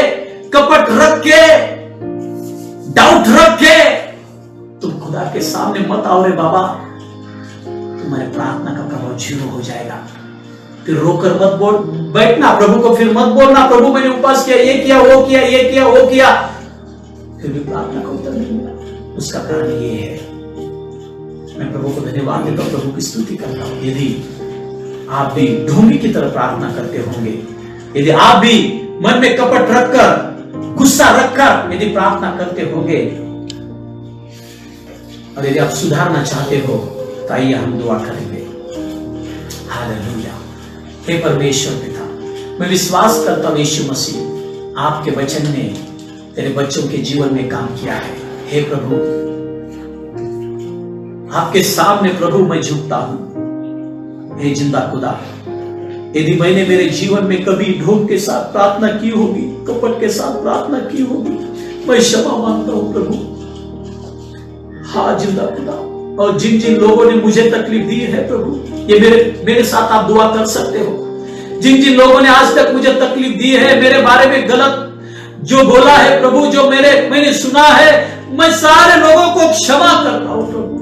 कपट रख के, डाउट रख के तुम खुदा के सामने मत आओ रे बाबा। तुम्हारे प्रार्थना का प्रभाव 0 हो जाएगा। फिर रोकर मत बोल बैठना, प्रभु को फिर मत बोलना प्रभु मैंने उपवास किया, ये किया, वो किया, ये किया, वो किया, फिर भी प्रार्थना का उत्तर नहीं मिला। उसका कारण ये है, मैं प्रभु को धन्यवाद देता हूं, प्रभु की स्तुति करता हूं। यदि आप भी ढोंगी की तरह प्रार्थना करते होंगे। यदि आप भी मन में कपट रखकर, गुस्सा रखकर यदि प्रार्थना करते होंगे, और यदि आप सुधारना चाहते हो, तो आइए हम दुआ करेंगे। हालेलुया। हे परमेश्वर पिता, मैं विश्वास करता हूं यीशु मसीह आपके वचन ने तेरे बच्चों के जीवन में काम किया है। हे प्रभु, आपके सामने प्रभु मैं झुकता हूं। हे जिंदा खुदा, यदि मैंने मेरे जीवन में कभी ढोंग के साथ प्रार्थना की होगी, कपट के साथ प्रार्थना की होगी, मैं क्षमा मांगता हूं प्रभु। हाँ जिंदा खुदा, और जिन जिन लोगों ने मुझे तकलीफ दी है प्रभु, ये मेरे साथ आप दुआ कर सकते हो। जिन जिन लोगों ने आज तक मुझे तकलीफ दी है, मेरे बारे में गलत जो बोला है प्रभु, जो मैंने सुना है, मैं सारे लोगों को क्षमा करता हूं प्रभु,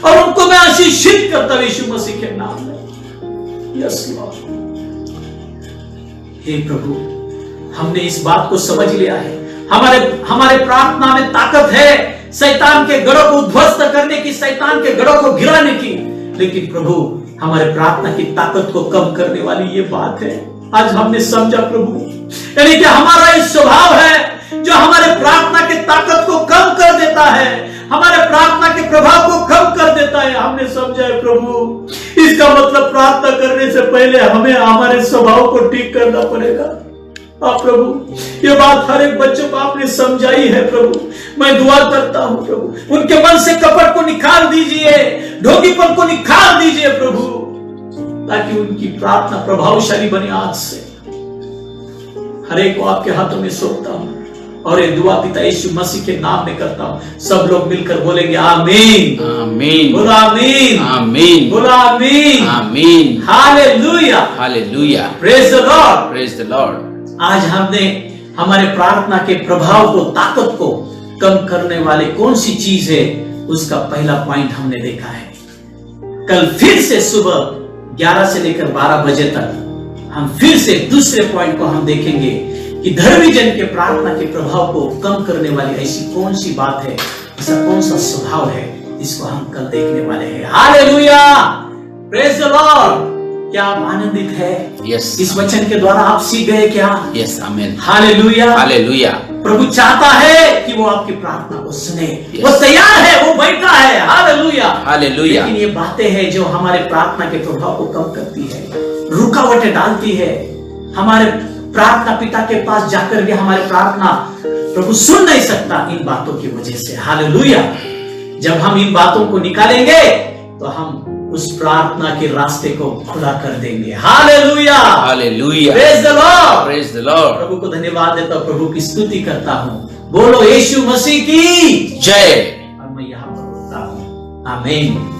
और उनको मैं आशीषित करता हूं यीशु मसीह के नाम में। Yes Lord. हे प्रभु, हमने इस बात को समझ लिया है, हमारे प्रार्थना में ताकत है शैतान के गढ़ों को ध्वस्त करने की, शैतान के गढ़ों को गिराने की। लेकिन प्रभु, हमारे प्रार्थना की ताकत को कम करने वाली ये बात है, आज हमने समझा प्रभु। यानी कि हमारा एक स्वभाव है जो हमारे प्रार्थना की ताकत को कम कर देता है, हमारे प्रार्थना के प्रभाव को कम कर देता है। हमने समझा है प्रभु, इसका मतलब प्रार्थना करने से पहले हमें हमारे स्वभाव को ठीक करना पड़ेगा। आप प्रभु, ये बात हर एक बच्चों को आपने समझाई है प्रभु। मैं दुआ करता हूं प्रभु, उनके मन से कपट को निकाल दीजिए, ढोंगीपन को निकाल दीजिए प्रभु, ताकि उनकी प्रार्थना प्रभावशाली बने। आज से हर एक को आपके हाथों में सौंपता हूं, और ये दुआ पिता यीशु मसीह के नाम में करता हूं। सब लोग मिलकर बोलेंगे आमीन, आमीन, बोला आमीन, आमीन, बोला आमीन, आमीन, hallelujah, hallelujah, praise the lord, praise the Lord. आज हमने हमारे प्रार्थना के प्रभाव को, ताकत को कम करने वाले कौन सी चीज है, उसका पहला पॉइंट हमने देखा है। कल फिर से सुबह 11 से लेकर 12 बजे तक हम फिर से दूसरे पॉइंट को हम देखेंगे कि धर्मी जन के प्रार्थना के प्रभाव को कम करने वाली ऐसी कौन सी बात है, ऐसा कौन सा स्वभाव है, इसको हम कल देखने वाले हैं। Hallelujah, praise the Lord. क्या आप आनंदित है? यस, इस वचन के द्वारा आप सीख गए क्या? यस, आमीन, हालेलुया, हालेलुया। प्रभु चाहता है कि वो आपकी प्रार्थना को सुने। वो तैयार है, वो बैठा है। Hallelujah, hallelujah. लेकिन ये बातें हैं जो हमारे प्रार्थना के प्रभाव को कम करती है, रुकावटें डालती है। हमारे प्रार्थना पिता के पास जाकर भी हमारे प्रार्थना प्रभु सुन नहीं सकता इन बातों की वजह से। हालेलुया। जब हम इन बातों को निकालेंगे तो हम उस प्रार्थना के रास्ते को खुला कर देंगे। Hallelujah, hallelujah, praise the lord, praise the lord. प्रभु को धन्यवाद देता हूं, प्रभु की स्तुति करता हूं। बोलो यीशु मसीह की जय। और मैं यहां पर रुकता हूं। आमीन।